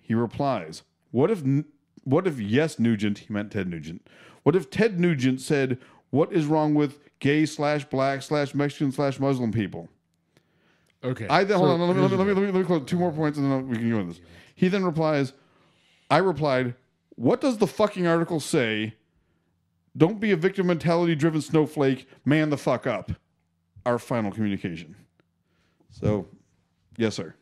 He replies, What if yes, Nugent," he meant Ted Nugent. "What if Ted Nugent said, what is wrong with gay/black/Mexican/Muslim people?" Okay. Hold on, let me close 2 more points and then we can go on this. He then replies, I replied, "What does the fucking article say? Don't be a victim mentality driven snowflake. Man the fuck up." Our final communication. So, yes, sir.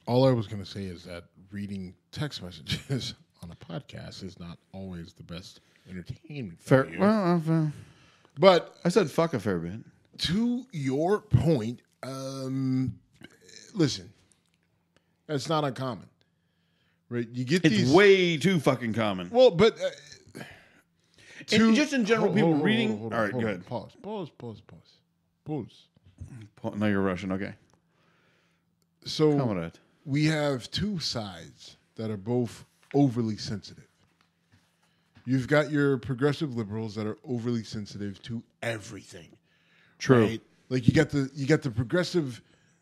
All I was going to say is that reading text messages on a podcast is not always the best entertainment for you. Well, but I said fuck a fair bit. To your point, listen, that's not uncommon, right? You get it's way too fucking common. Well, but just in general, people reading. All right, go ahead. Pause. Now you're rushing. Okay. So we have two sides that are both overly sensitive. You've got your progressive liberals that are overly sensitive to everything. True. Right? Like you got the progressive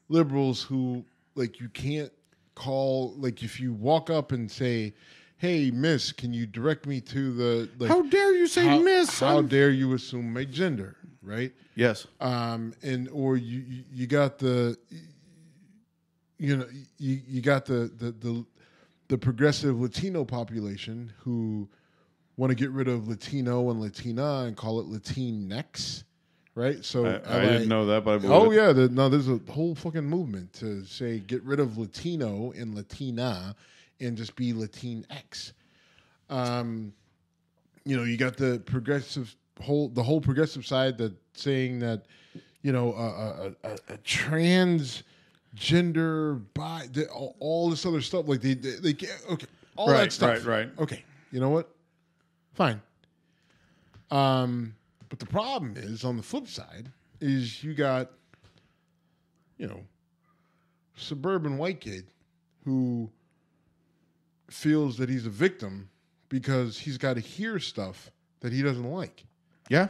liberals who like you can't call, like if you walk up and say, "Hey, miss, can you direct me to the how dare you say miss? How dare you assume my gender?" Right? Yes. And or you got the you got the progressive Latino population who want to get rid of Latino and Latina and call it Latinx, right? So I didn't know that, but I believe it. There's a whole fucking movement to say get rid of Latino and Latina and just be Latinx. You got the whole progressive side that saying that a transgender all this other stuff like they okay all that stuff right okay, you know what, fine. But the problem is on the flip side is you got suburban white kid who feels that he's a victim because he's got to hear stuff that he doesn't like. Yeah.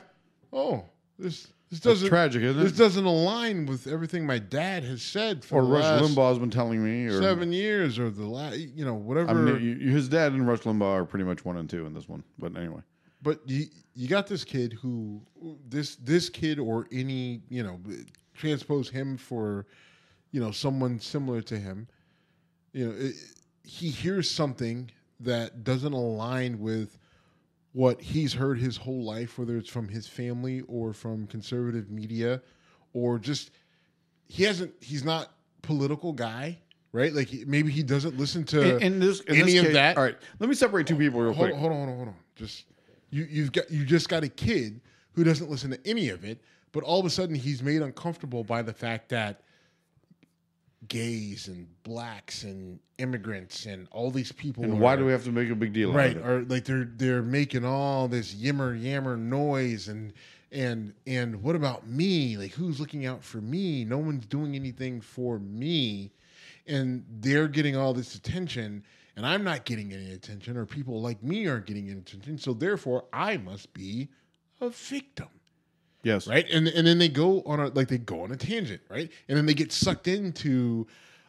Oh, this doesn't tragic, isn't it? This doesn't align with everything my dad has said for or the Rush last Limbaugh's been telling me, or 7 years, or the last, whatever. I mean, his dad and Rush Limbaugh are pretty much 1 and 2 in this one. But anyway. But you got this kid who this kid or any transpose him for someone similar to him. He hears something that doesn't align with what he's heard his whole life, whether it's from his family or from conservative media, or just he's not political guy, right? Like maybe he doesn't listen to in this any case, of that. All right, let me separate two people real quick. Hold on. Just you just got a kid who doesn't listen to any of it, but all of a sudden he's made uncomfortable by the fact that gays and blacks and immigrants and all these people. And why do we have to make a big deal out of it? Or like they're making all this yammer noise and what about me? Like who's looking out for me? No one's doing anything for me, and they're getting all this attention, and I'm not getting any attention, or people like me aren't getting any attention. So therefore, I must be a victim. Yes. Right. And then they go on a tangent, right? And then they get sucked into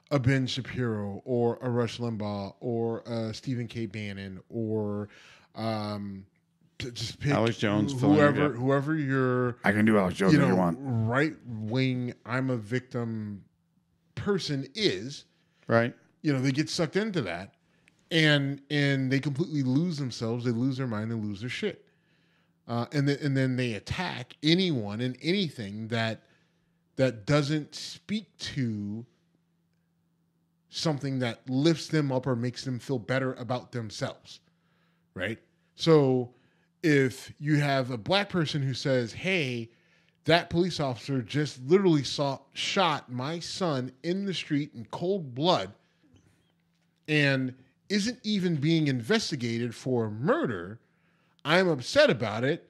a Ben Shapiro or a Rush Limbaugh or a Stephen K. Bannon or just pick Alex Jones, whoever you're. I can do Alex Jones if you want. Right wing, I'm a victim person is. Right. They get sucked into that and they completely lose themselves. They lose their mind and lose their shit. And then they attack anyone and anything that doesn't speak to something that lifts them up or makes them feel better about themselves, right? So if you have a black person who says, "Hey, that police officer just literally shot my son in the street in cold blood and isn't even being investigated for murder," I'm upset about it,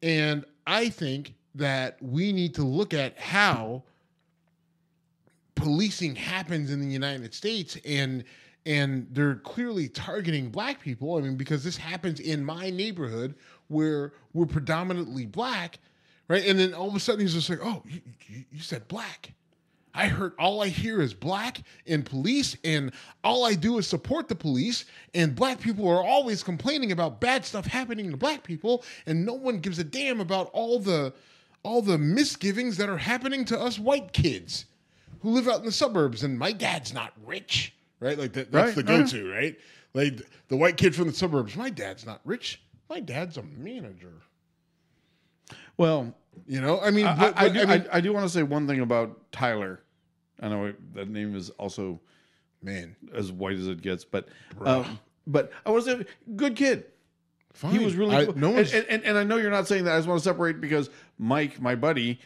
and I think that we need to look at how policing happens in the United States, and they're clearly targeting black people. I mean, because this happens in my neighborhood where we're predominantly black, right? And then all of a sudden he's just like, oh, you said black. All I hear is black and police, and all I do is support the police, and black people are always complaining about bad stuff happening to black people, and no one gives a damn about all the misgivings that are happening to us white kids who live out in the suburbs, and my dad's not rich, right? Like that's right, the go-to, right? Like the white kid from the suburbs, my dad's not rich. My dad's a manager. Well, you know, I mean, I do want to say one thing about Tyler. I know that name is also, man, as white as it gets, but I want to say, good kid. Fine. He was really cool. And I know you're not saying that. I just want to separate because Mike, my buddy,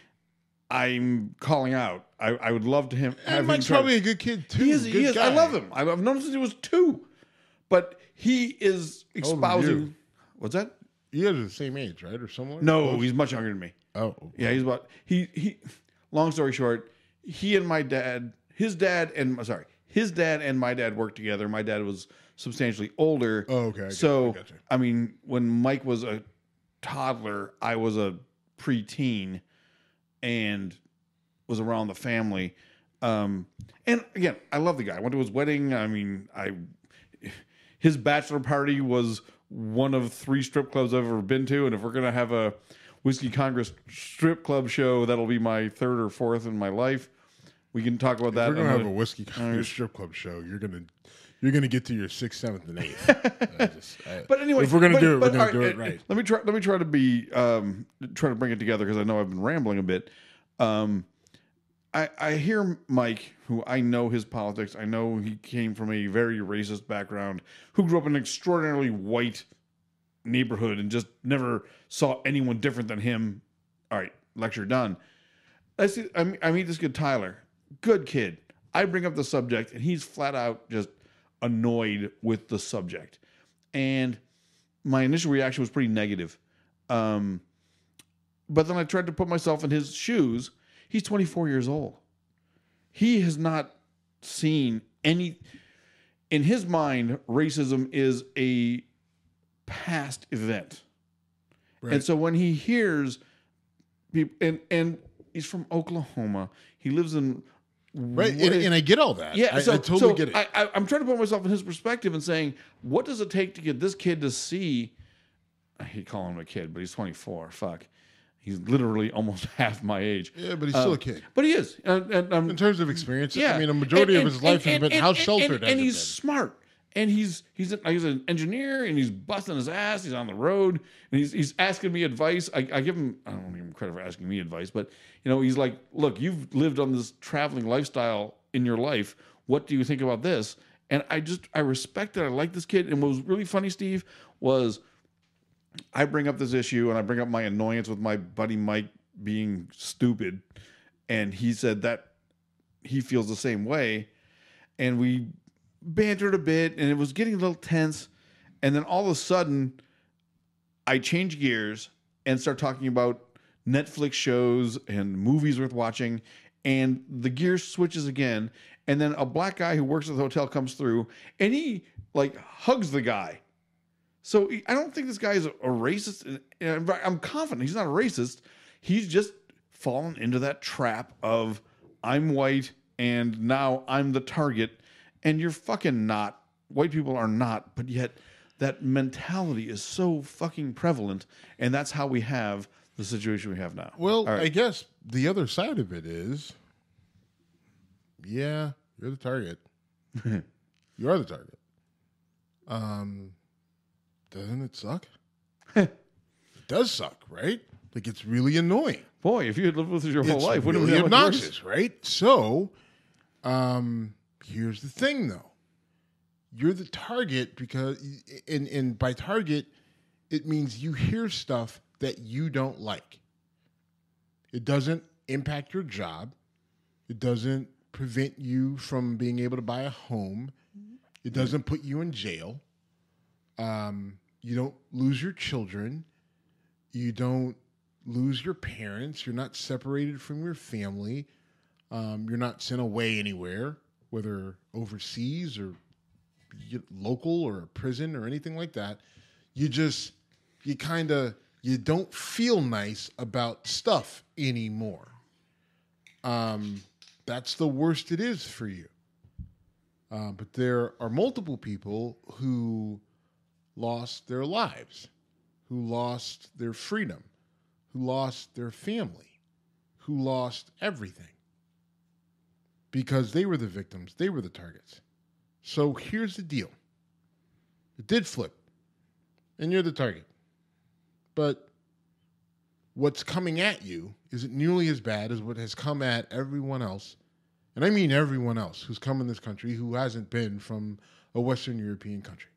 I'm calling out. I would love to have him. Mike's probably a good kid too. He is. I love him. I've known him since he was 2, but he is espousing. What's that? You guys are the same age, right, or somewhere? No, close? He's much younger than me. Oh, yeah. He's about he. Long story short. He and my dad, his dad and my dad worked together. My dad was substantially older. Oh, okay. I mean, when Mike was a toddler, I was a preteen and was around the family. And again, I love the guy. I went to his wedding. I mean, his bachelor party was one of 3 strip clubs I've ever been to. And if we're going to have a Whiskey Congress strip club show, that'll be my 3rd or 4th in my life. We can talk about that. We're gonna have a Whiskey Congress strip club show. You're gonna get to your 6th, 7th, and 8th. But anyway, if we're gonna do it, we're gonna do it right. Let me try to be try to bring it together because I know I've been rambling a bit. I hear Mike, who I know his politics. I know he came from a very racist background, who grew up in an extraordinarily white neighborhood and just never saw anyone different than him. All right, lecture done. I meet this kid Tyler, good kid. I bring up the subject and he's flat out just annoyed with the subject, and my initial reaction was pretty negative. But then I tried to put myself in his shoes. He's 24 years old. He has not seen any. In his mind, racism is a past event. Right. And so when he hears people, and he's from Oklahoma, he lives in right, and I get all that. Yeah, I totally get it. I'm trying to put myself in his perspective and saying, what does it take to get this kid to see? I hate calling him a kid, but he's 24. Fuck, he's literally almost half my age. Yeah, but he's still a kid. But he is, in terms of experience. Yeah, I mean, a majority of his life has been house sheltered, and he's smart. And he's an engineer, and he's busting his ass. He's on the road, and he's asking me advice. I give him, I don't give him credit for asking me advice, but he's like, look, you've lived on this traveling lifestyle in your life. What do you think about this? And I respect it. I like this kid. And what was really funny, Steve, was I bring up this issue and I bring up my annoyance with my buddy Mike being stupid, and he said that he feels the same way, and we bantered a bit, and it was getting a little tense. And then all of a sudden, I change gears and start talking about Netflix shows and movies worth watching. And the gear switches again. And then a black guy who works at the hotel comes through, and he hugs the guy. So I don't think this guy is a racist. I'm confident he's not a racist. He's just fallen into that trap of I'm white and now I'm the target. And you're fucking not. White people are not, but yet that mentality is so fucking prevalent, and that's how we have the situation we have now. Well, right. I guess the other side of it is, yeah, you're the target. You are the target. Doesn't it suck? It does suck, right? Like, it's really annoying. Boy, if you had lived with us your whole life, wouldn't it be obnoxious, right? So, here's the thing, though. You're the target because, and by target, it means you hear stuff that you don't like. It doesn't impact your job. It doesn't prevent you from being able to buy a home. It doesn't put you in jail. You don't lose your children. You don't lose your parents. You're not separated from your family. You're not sent away anywhere, whether overseas or local or a prison or anything like that. You don't feel nice about stuff anymore. That's the worst it is for you. But there are multiple people who lost their lives, who lost their freedom, who lost their family, who lost everything because they were the victims, they were the targets. So here's the deal. It did flip, and you're the target. But what's coming at you isn't nearly as bad as what has come at everyone else, and I mean everyone else who's come in this country who hasn't been from a Western European country,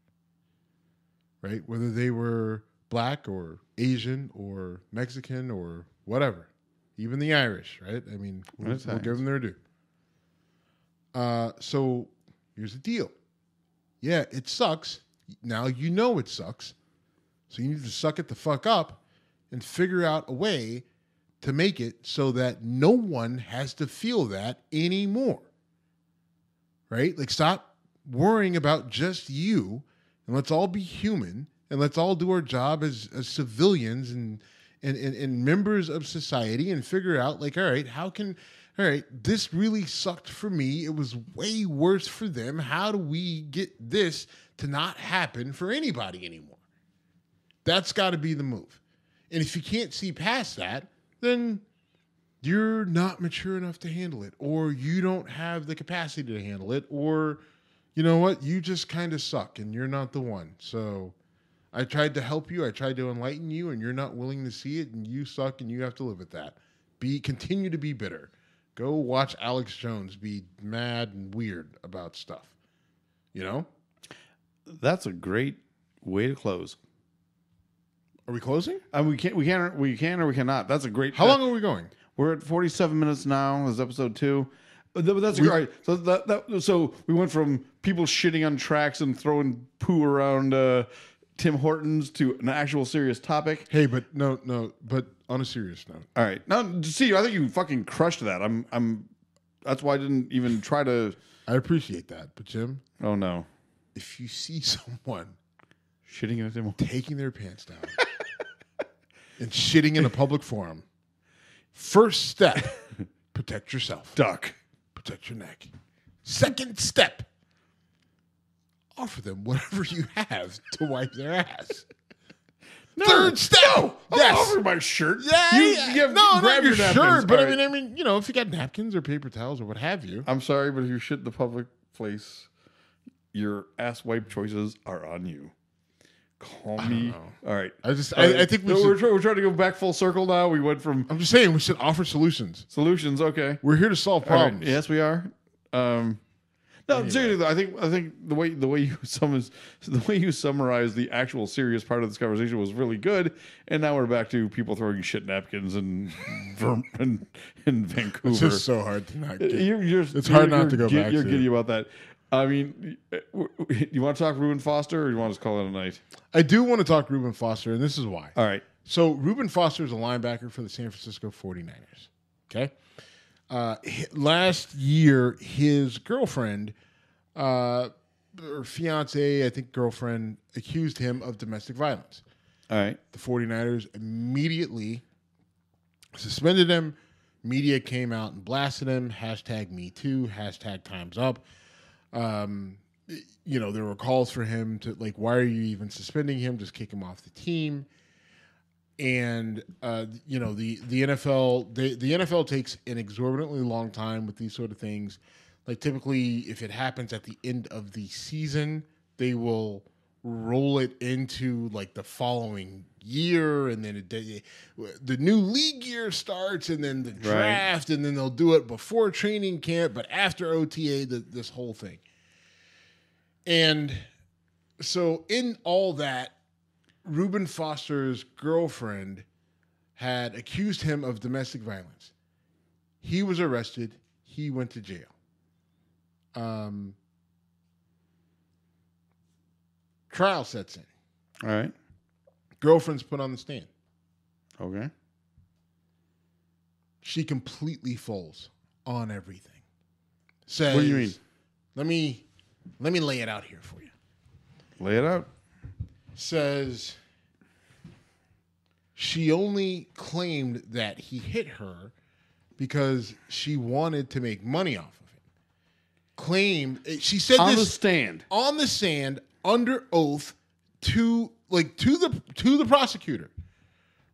right? Whether they were black or Asian or Mexican or whatever, even the Irish, right? I mean, we'll give them their due. So here's the deal. Yeah, it sucks. Now you know it sucks. So you need to suck it the fuck up and figure out a way to make it so that no one has to feel that anymore. Right? Like, stop worrying about just you, and let's all be human, and let's all do our job as civilians and members of society and figure out, like, all right, this really sucked for me. It was way worse for them. How do we get this to not happen for anybody anymore? That's got to be the move. And if you can't see past that, then you're not mature enough to handle it, or you don't have the capacity to handle it, or you know what? You just kind of suck and you're not the one. So I tried to help you. I tried to enlighten you, and you're not willing to see it, and you suck, and you have to live with that. Continue to be bitter. Go watch Alex Jones be mad and weird about stuff. You know? That's a great way to close. Are we closing? We can or we cannot. That's a great. How long are we going? We're at 47 minutes now. This is episode 2. But that's great. So we went from people shitting on tracks and throwing poo around Tim Hortons to an actual serious topic. Hey, but but on a serious note. All right. Now, see, I think you fucking crushed that. That's why I didn't even try to. I appreciate that, but Jim. Oh no. If you see someone shitting in a Tim Hortons, taking their pants down and shitting in a public forum, first step, protect yourself. Duck. Protect your neck. Second step, offer them whatever you have to wipe their ass. No. Third step. No. Yes. I'll offer my shirt. Yeah. Not your shirt, but right. I mean, if you got napkins or paper towels or what have you. I'm sorry, but if you shit in the public place, your ass wipe choices are on you. Call me. All right. I think we're trying to go back full circle now. We went from. I'm just saying we should offer solutions. Solutions, okay. We're here to solve problems. Right. Yes, we are. No, anyway. Seriously though, I think the way you summarize the actual serious part of this conversation was really good. And now we're back to people throwing shit napkins in Vancouver. It's just so hard to not get. It's hard not to go back. You're giddy about that. I mean, you want to talk Ruben Foster, or you want to just call it a night? I do want to talk Ruben Foster, and this is why. All right. So Ruben Foster is a linebacker for the San Francisco 49ers. Okay. Last year, his girlfriend, or fiance, I think girlfriend, accused him of domestic violence. All right. The 49ers immediately suspended him. Media came out and blasted him. #MeToo. #Time's Up. There were calls for him to, like, why are you even suspending him? Just kick him off the team. And the NFL, the NFL takes an exorbitantly long time with these sort of things. Like, typically, if it happens at the end of the season, they will roll it into like the following year, and then the new league year starts, and then the draft, and then they'll do it before training camp, but after OTA, this whole thing. And so in all that, Ruben Foster's girlfriend had accused him of domestic violence. He was arrested. He went to jail. Trial sets in. All right. Girlfriend's put on the stand. Okay. She completely folds on everything. Says, What do you mean? Let me lay it out here for you. Lay it out. Says she only claimed that he hit her because she wanted to make money off of it. She said on this on the stand under oath to the prosecutor.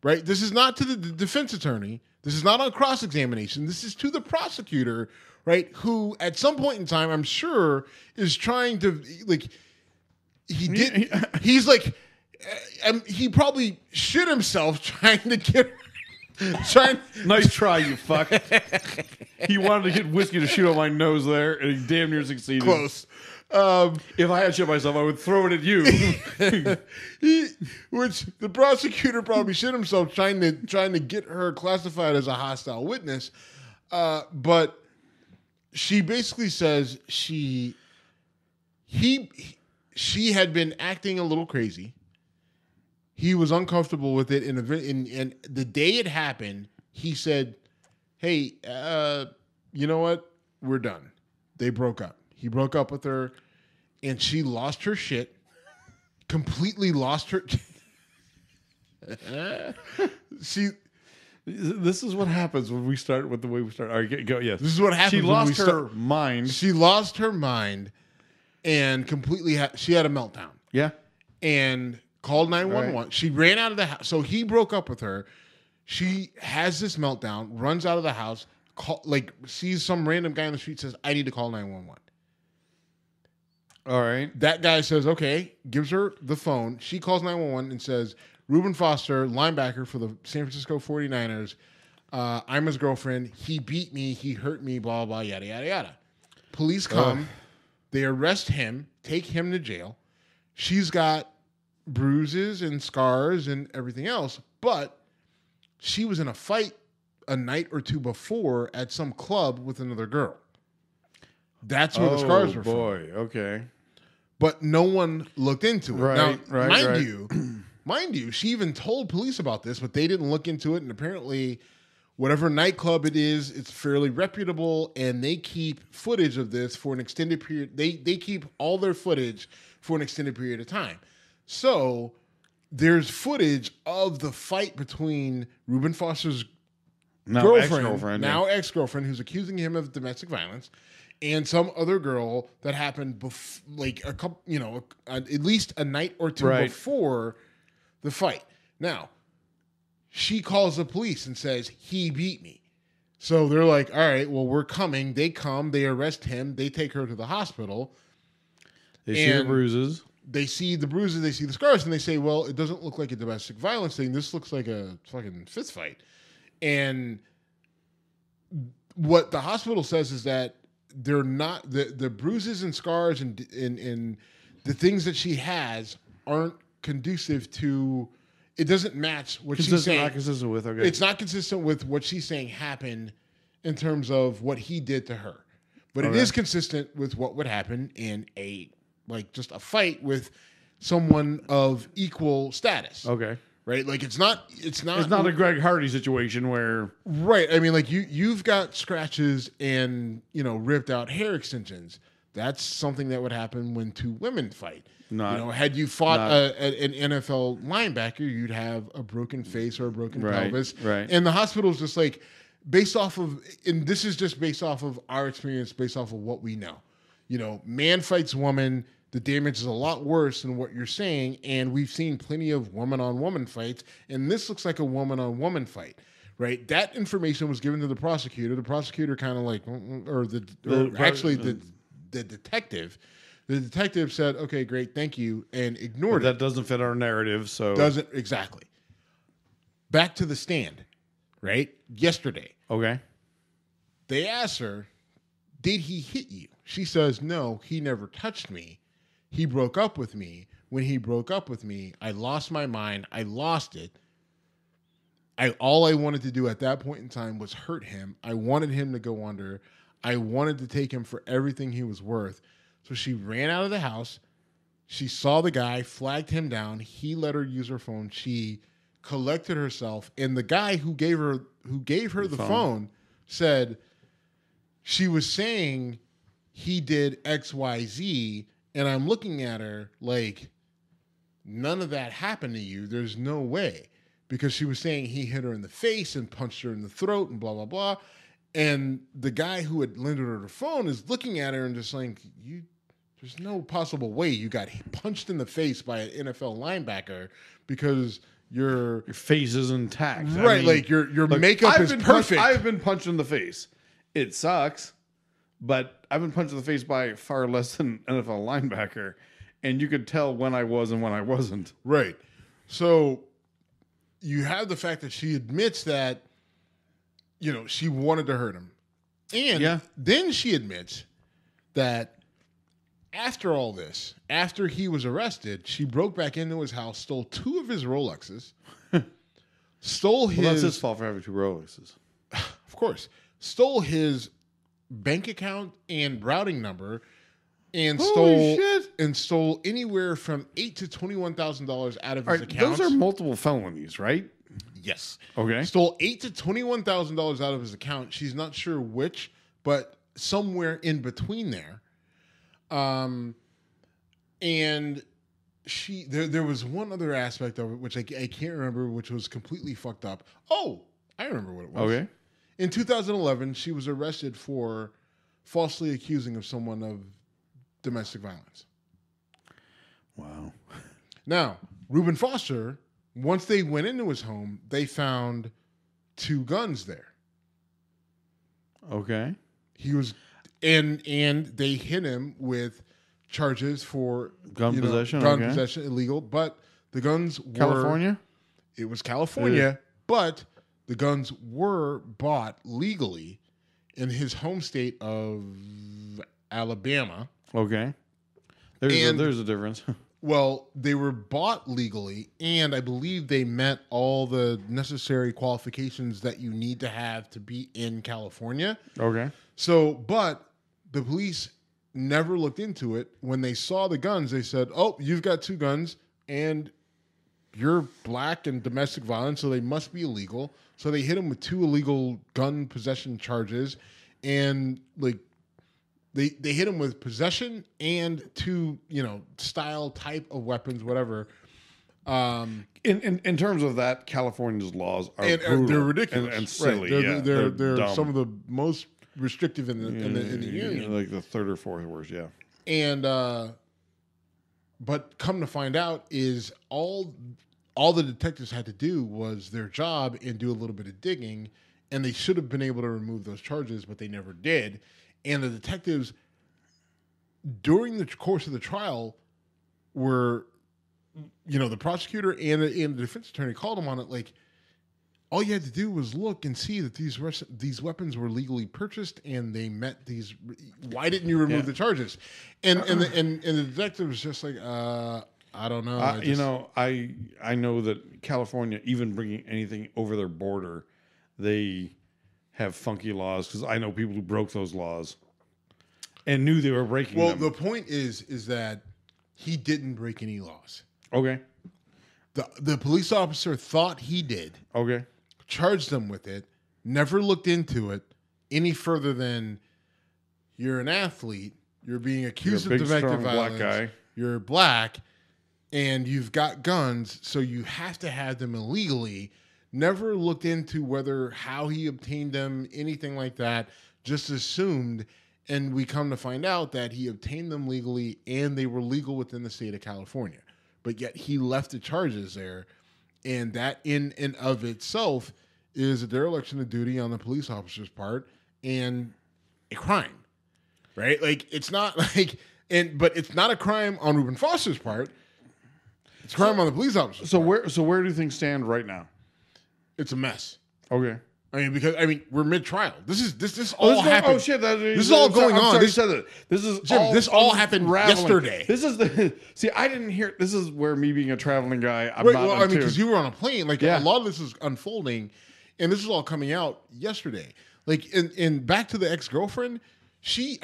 Right? This is not to the defense attorney. This is not on cross-examination. This is to the prosecutor, right? Who at some point in time, I'm sure, is trying to he's like, he probably shit himself trying to get. Nice try, you fuck. He wanted to get whiskey to shoot on my nose there, and he damn near succeeded. Close. If I had shit myself, I would throw it at you. Which the prosecutor probably shit himself trying to get her classified as a hostile witness. But she basically says she had been acting a little crazy. He was uncomfortable with it, and the day it happened, he said, "Hey, you know what? We're done." They broke up. He broke up with her, and she lost her shit. Completely lost her. This is what happens when we start with the way we start. All right, go. Yes, this is what happens. She lost her mind. She lost her mind, and completely. She had a meltdown. Yeah, and called 911. Right. She ran out of the house. So he broke up with her. She has this meltdown, runs out of the house, sees some random guy on the street, says, "I need to call 911." All right. That guy says, okay, gives her the phone. She calls 911 and says, "Ruben Foster, linebacker for the San Francisco 49ers. I'm his girlfriend. He beat me. He hurt me, blah, blah, yada, yada, yada." Police come. They arrest him, take him to jail. She's got bruises and scars and everything else, but she was in a fight a night or two before at some club with another girl. That's where the scars were from. Okay. But no one looked into it. Right, now, mind you, she even told police about this, but they didn't look into it. And apparently, whatever nightclub it is, it's fairly reputable, and they keep footage of this for an extended period. They keep all their footage for an extended period of time. So there's footage of the fight between Ruben Foster's girlfriend, now ex-girlfriend, who's accusing him of domestic violence, and some other girl that happened at least a night or two before the fight. Now, she calls the police and says, "He beat me." So they're like, "All right, well, we're coming." They come, they arrest him, they take her to the hospital. They see the bruises. They see the bruises, they see the scars, and they say, "Well, it doesn't look like a domestic violence thing. This looks like a fucking fist fight." And what the hospital says is that they're not the bruises and scars and the things that she has aren't conducive to. It doesn't match what she's saying. Not consistent with. Okay, it's not consistent with what she's saying happened in terms of what he did to her, but it is consistent with what would happen in just a fight with someone of equal status. Okay. Right? Like it's not a Greg Hardy situation where right. I mean, like you've got scratches and ripped out hair extensions. That's something that would happen when two women fight. Had you fought an NFL linebacker, you'd have a broken face or a broken pelvis. Right. And the hospital's just like based off of, and this is just based off of our experience, based off of what we know. Man fights woman. The damage is a lot worse than what you're saying, and we've seen plenty of woman-on-woman fights, and this looks like a woman-on-woman fight, right? That information was given to the prosecutor. The prosecutor kind of the detective. The detective said, "Okay, great, thank you," and ignored it. That doesn't fit our narrative, so doesn't exactly. Back to the stand, right? Yesterday, okay. They asked her, "Did he hit you?" She says, "No, he never touched me. He broke up with me. When he broke up with me, I lost my mind. I lost it. All I wanted to do at that point in time was hurt him. I wanted him to go under. I wanted to take him for everything he was worth." So she ran out of the house. She saw the guy, flagged him down. He let her use her phone. She collected herself, and the guy who gave her the phone said, she was saying he did XYZ, and I'm looking at her like, none of that happened to you. There's no way. Because she was saying he hit her in the face and punched her in the throat and blah, blah, blah. And the guy who had lended her the phone is looking at her and just like, there's no possible way you got punched in the face by an NFL linebacker because your face is intact. Right, I mean, like your makeup is perfect. I've been punched in the face. It sucks, but I've been punched in the face by far less than an NFL linebacker, and you could tell when I was and when I wasn't. Right. So you have the fact that she admits that, she wanted to hurt him. And then she admits that after all this, after he was arrested, she broke back into his house, stole 2 of his Rolexes, stole his... Well, that's his fault for having 2 Rolexes. Of course. Stole his bank account and routing number and stole anywhere from $8,000 to $21,000 out of his account. Those are multiple felonies, right? Yes. Okay. Stole $8,000 to $21,000 out of his account. She's not sure which, but somewhere in between there. And there was one other aspect of it which I can't remember, which was completely fucked up. Oh, I remember what it was. Okay. In 2011, she was arrested for falsely accusing of someone of domestic violence. Wow. Now, Ruben Foster, once they went into his home, they found 2 guns there. Okay. He was, and they hit him with charges for gun possession, possession, illegal. But the guns were California. It was California, but the guns were bought legally in his home state of Alabama. Okay. There's a difference. Well, they were bought legally, and I believe they met all the necessary qualifications that you need to have to be in California. Okay. So, but the police never looked into it. When they saw the guns, they said, "Oh, you've got 2 guns, and you're black and domestic violence, so they must be illegal." So they hit him with 2 illegal gun possession charges, and they hit him with possession and 2, style type of weapons, whatever. In terms of that, California's laws are brutal. They're ridiculous and silly. Right. They're some of the most restrictive in the union, like the 3rd or 4th worst. Yeah. And but come to find out, is all the detectives had to do was their job and do a little bit of digging, and they should have been able to remove those charges, but they never did. And the detectives, during the course of the trial, were, the prosecutor and the defense attorney called them on it. Like, all you had to do was look and see that these weapons were legally purchased and they met these. Why didn't you remove the charges? And the detective was just like, I don't know. I know that California, even bringing anything over their border, they have funky laws, because I know people who broke those laws and knew they were breaking them. Well, the point is that he didn't break any laws. Okay. The police officer thought he did. Okay. Charged them with it. Never looked into it any further than, you're an athlete. You're being accused of domestic violence. Black guy. You're black, and you've got guns, so you have to have them illegally. Never looked into how he obtained them, anything like that. Just assumed, and we come to find out that he obtained them legally, and they were legal within the state of California. But yet he left the charges there, and that in and of itself is a dereliction of duty on the police officer's part and a crime, right? Like, it's not like, but it's not a crime on Ruben Foster's part. It's a crime on the police officer. So where do things stand right now? It's a mess. Okay. Because we're mid-trial. This all happened. Oh shit! This is all going on. Sorry, you said that. This all happened yesterday. This is see. I didn't hear. This is where me being a traveling guy. Because you were on a plane. A lot of this is unfolding, and this is all coming out yesterday. And back to the ex-girlfriend. She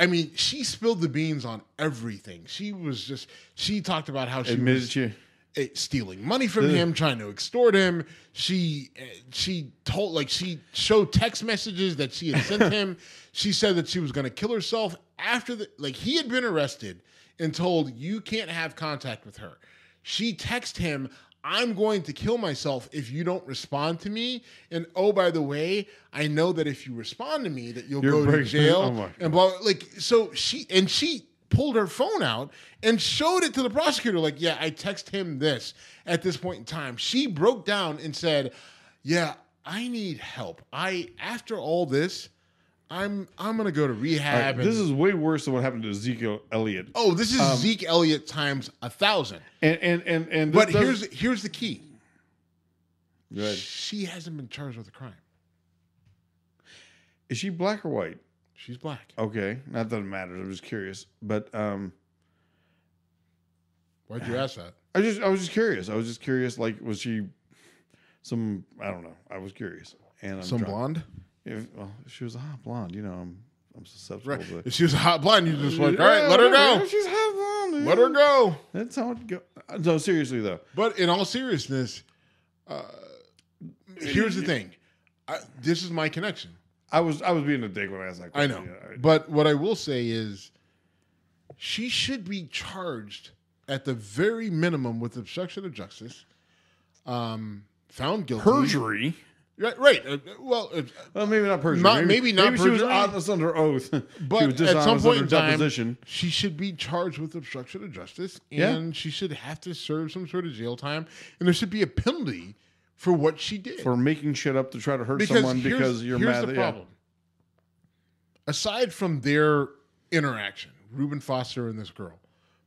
spilled the beans on everything. She talked about how she admitted you. stealing money from him, trying to extort him. She showed text messages that she had sent him. She said that she was going to kill herself after he had been arrested and told, you can't have contact with her. She texted him, I'm going to kill myself if you don't respond to me. And oh, by the way, I know that if you respond to me, that you'll go to jail. And blah. So she pulled her phone out and showed it to the prosecutor. Like, yeah, I text him this at this point in time. She broke down and said, yeah, I need help. After all this, I'm gonna go to rehab. This is way worse than what happened to Ezekiel Elliott. Oh, this is Zeke Elliott times 1,000. But here's the key. Good. She hasn't been charged with a crime. Is she black or white? She's black. Okay, not that it matters. I'm just curious. But why'd you ask that? I was just curious. I was just curious. Like, was she some? I don't know. I was curious. And blonde. If she was a hot blonde, I'm susceptible. Right. If she was a hot blonde, you just like, all right, let her go. If she's hot blonde, let her go. That's how it goes. No, seriously though. But in all seriousness, here's the thing. This is my connection. I was being a dick when I asked that question. I know. Yeah, but what I will say is, she should be charged at the very minimum with obstruction of justice, found guilty, perjury. Right. Well, maybe not perjury. Maybe not maybe perjury. She was honest under oath. But she was at some point in time, deposition. She should be charged with obstruction of justice, and she should have to serve some sort of jail time, and there should be a penalty for what she did. For making shit up to try to hurt someone because you're mad. Here's the problem. Aside from their interaction, Ruben Foster and this girl,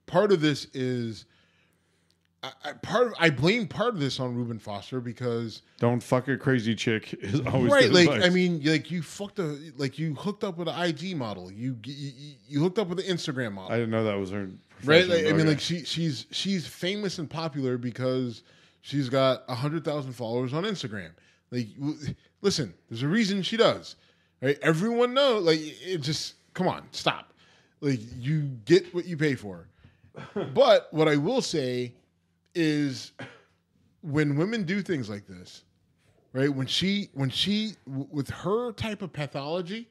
part of this is... I blame part of this on Ruben Foster because don't fuck a crazy chick is always right. The like advice. I mean, like you hooked up with an IG model, you hooked up with an Instagram model. I didn't know that was her. Right. Like, I mean, like she's famous and popular because she's got 100,000 followers on Instagram. Like, listen, there's a reason she does. Right? Everyone knows. Like, it just come on, stop. Like, you get what you pay for. But what I will say is when women do things like this, right? When she with her type of pathology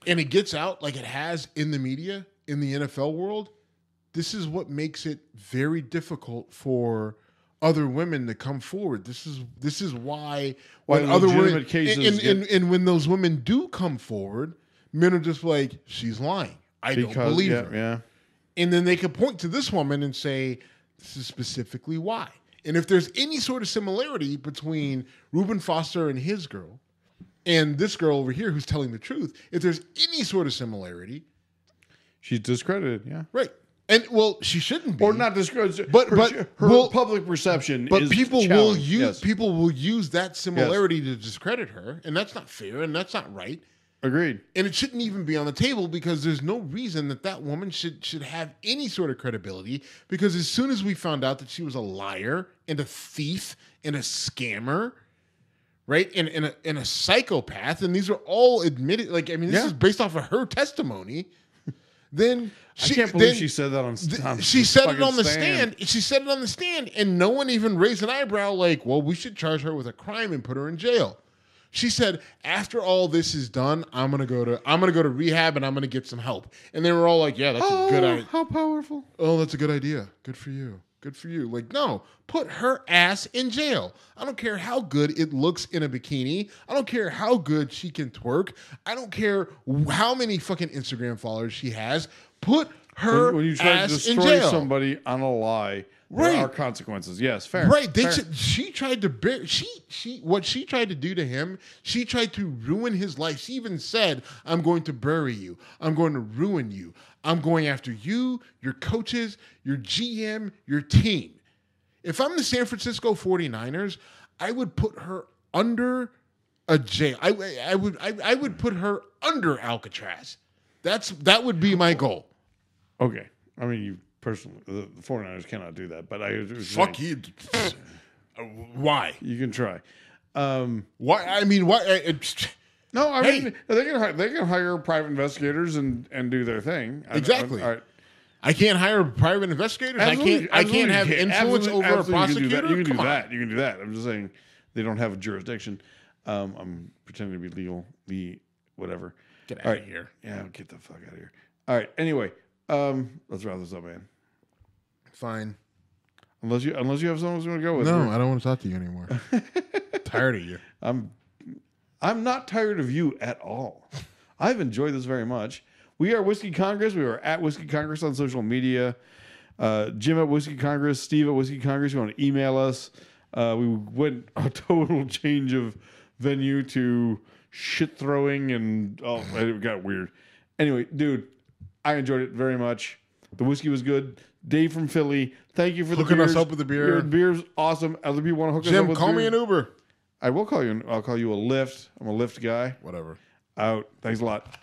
and it gets out like it has in the media, in the NFL world, this is what makes it very difficult for other women to come forward. This is why when other women cases and when those women do come forward, men are just like, she's lying. I don't believe her. Yeah. And then they could point to this woman and say, this is specifically why. And if there's any sort of similarity between Ruben Foster and his girl and this girl over here who's telling the truth, if there's any sort of similarity... She's discredited, yeah. Right. And, well, she shouldn't be. Or not discredited, but her public perception is But people will use that similarity yes. to discredit her, and that's not fair, and that's not right. Agreed. And it shouldn't even be on the table because there's no reason that woman should have any sort of credibility, because as soon as we found out that she was a liar and a thief and a scammer, right, and a psychopath, and these are all admitted, like, I mean, this is based off of her testimony, then... I can't believe she said that on she said it on the stand. She said it on the stand, and no one even raised an eyebrow like, well, we should charge her with a crime and put her in jail. She said, after all this is done, I'm gonna go to rehab and I'm gonna get some help. And they were all like, yeah, that's a good idea. How powerful. Oh, that's a good idea. Good for you. Good for you. Like, no, put her ass in jail. I don't care how good it looks in a bikini. I don't care how good she can twerk. I don't care how many fucking Instagram followers she has. Put her when you try ass to in destroy jail. somebody on a lie, there are consequences. Yes, fair. Right. Fair. She tried to what she tried to do to him, she tried to ruin his life. She even said, I'm going to bury you. I'm going to ruin you. I'm going after you, your coaches, your GM, your team. If I'm the San Francisco 49ers, I would put her under a jail. I would put her under Alcatraz. That would be my goal. Okay. I mean, you personally, the 49ers cannot do that, but fuck you. Why? You can try. Why? I mean, why? No, I mean they can hire private investigators and do their thing. Exactly. All right. I can't hire private investigators. Absolutely, I can't have absolutely influence over a prosecutor. You can do that. You can do that. I'm just saying they don't have a jurisdiction. I'm pretending to be legal. Whatever. Get out of here. Yeah, get the fuck out of here. All right. Anyway, let's wrap this up, man. Fine. Unless you have someone who's going to go with. No, I don't want to talk to you anymore. Tired of you. I'm not tired of you at all. I've enjoyed this very much. We are Whiskey Congress. We are at Whiskey Congress on social media. Jim at Whiskey Congress, Steve at Whiskey Congress. You want to email us? We went a total change of venue to shit throwing, and it got weird. Anyway, dude, I enjoyed it very much. The whiskey was good. Dave from Philly, thank you for hooking us up with the beer. Your beer's awesome. Other people want to hook us up with Jim, call beer. me an Uber. I will call you. I'll call you a Lyft. I'm a Lyft guy. Whatever. Out. Thanks a lot.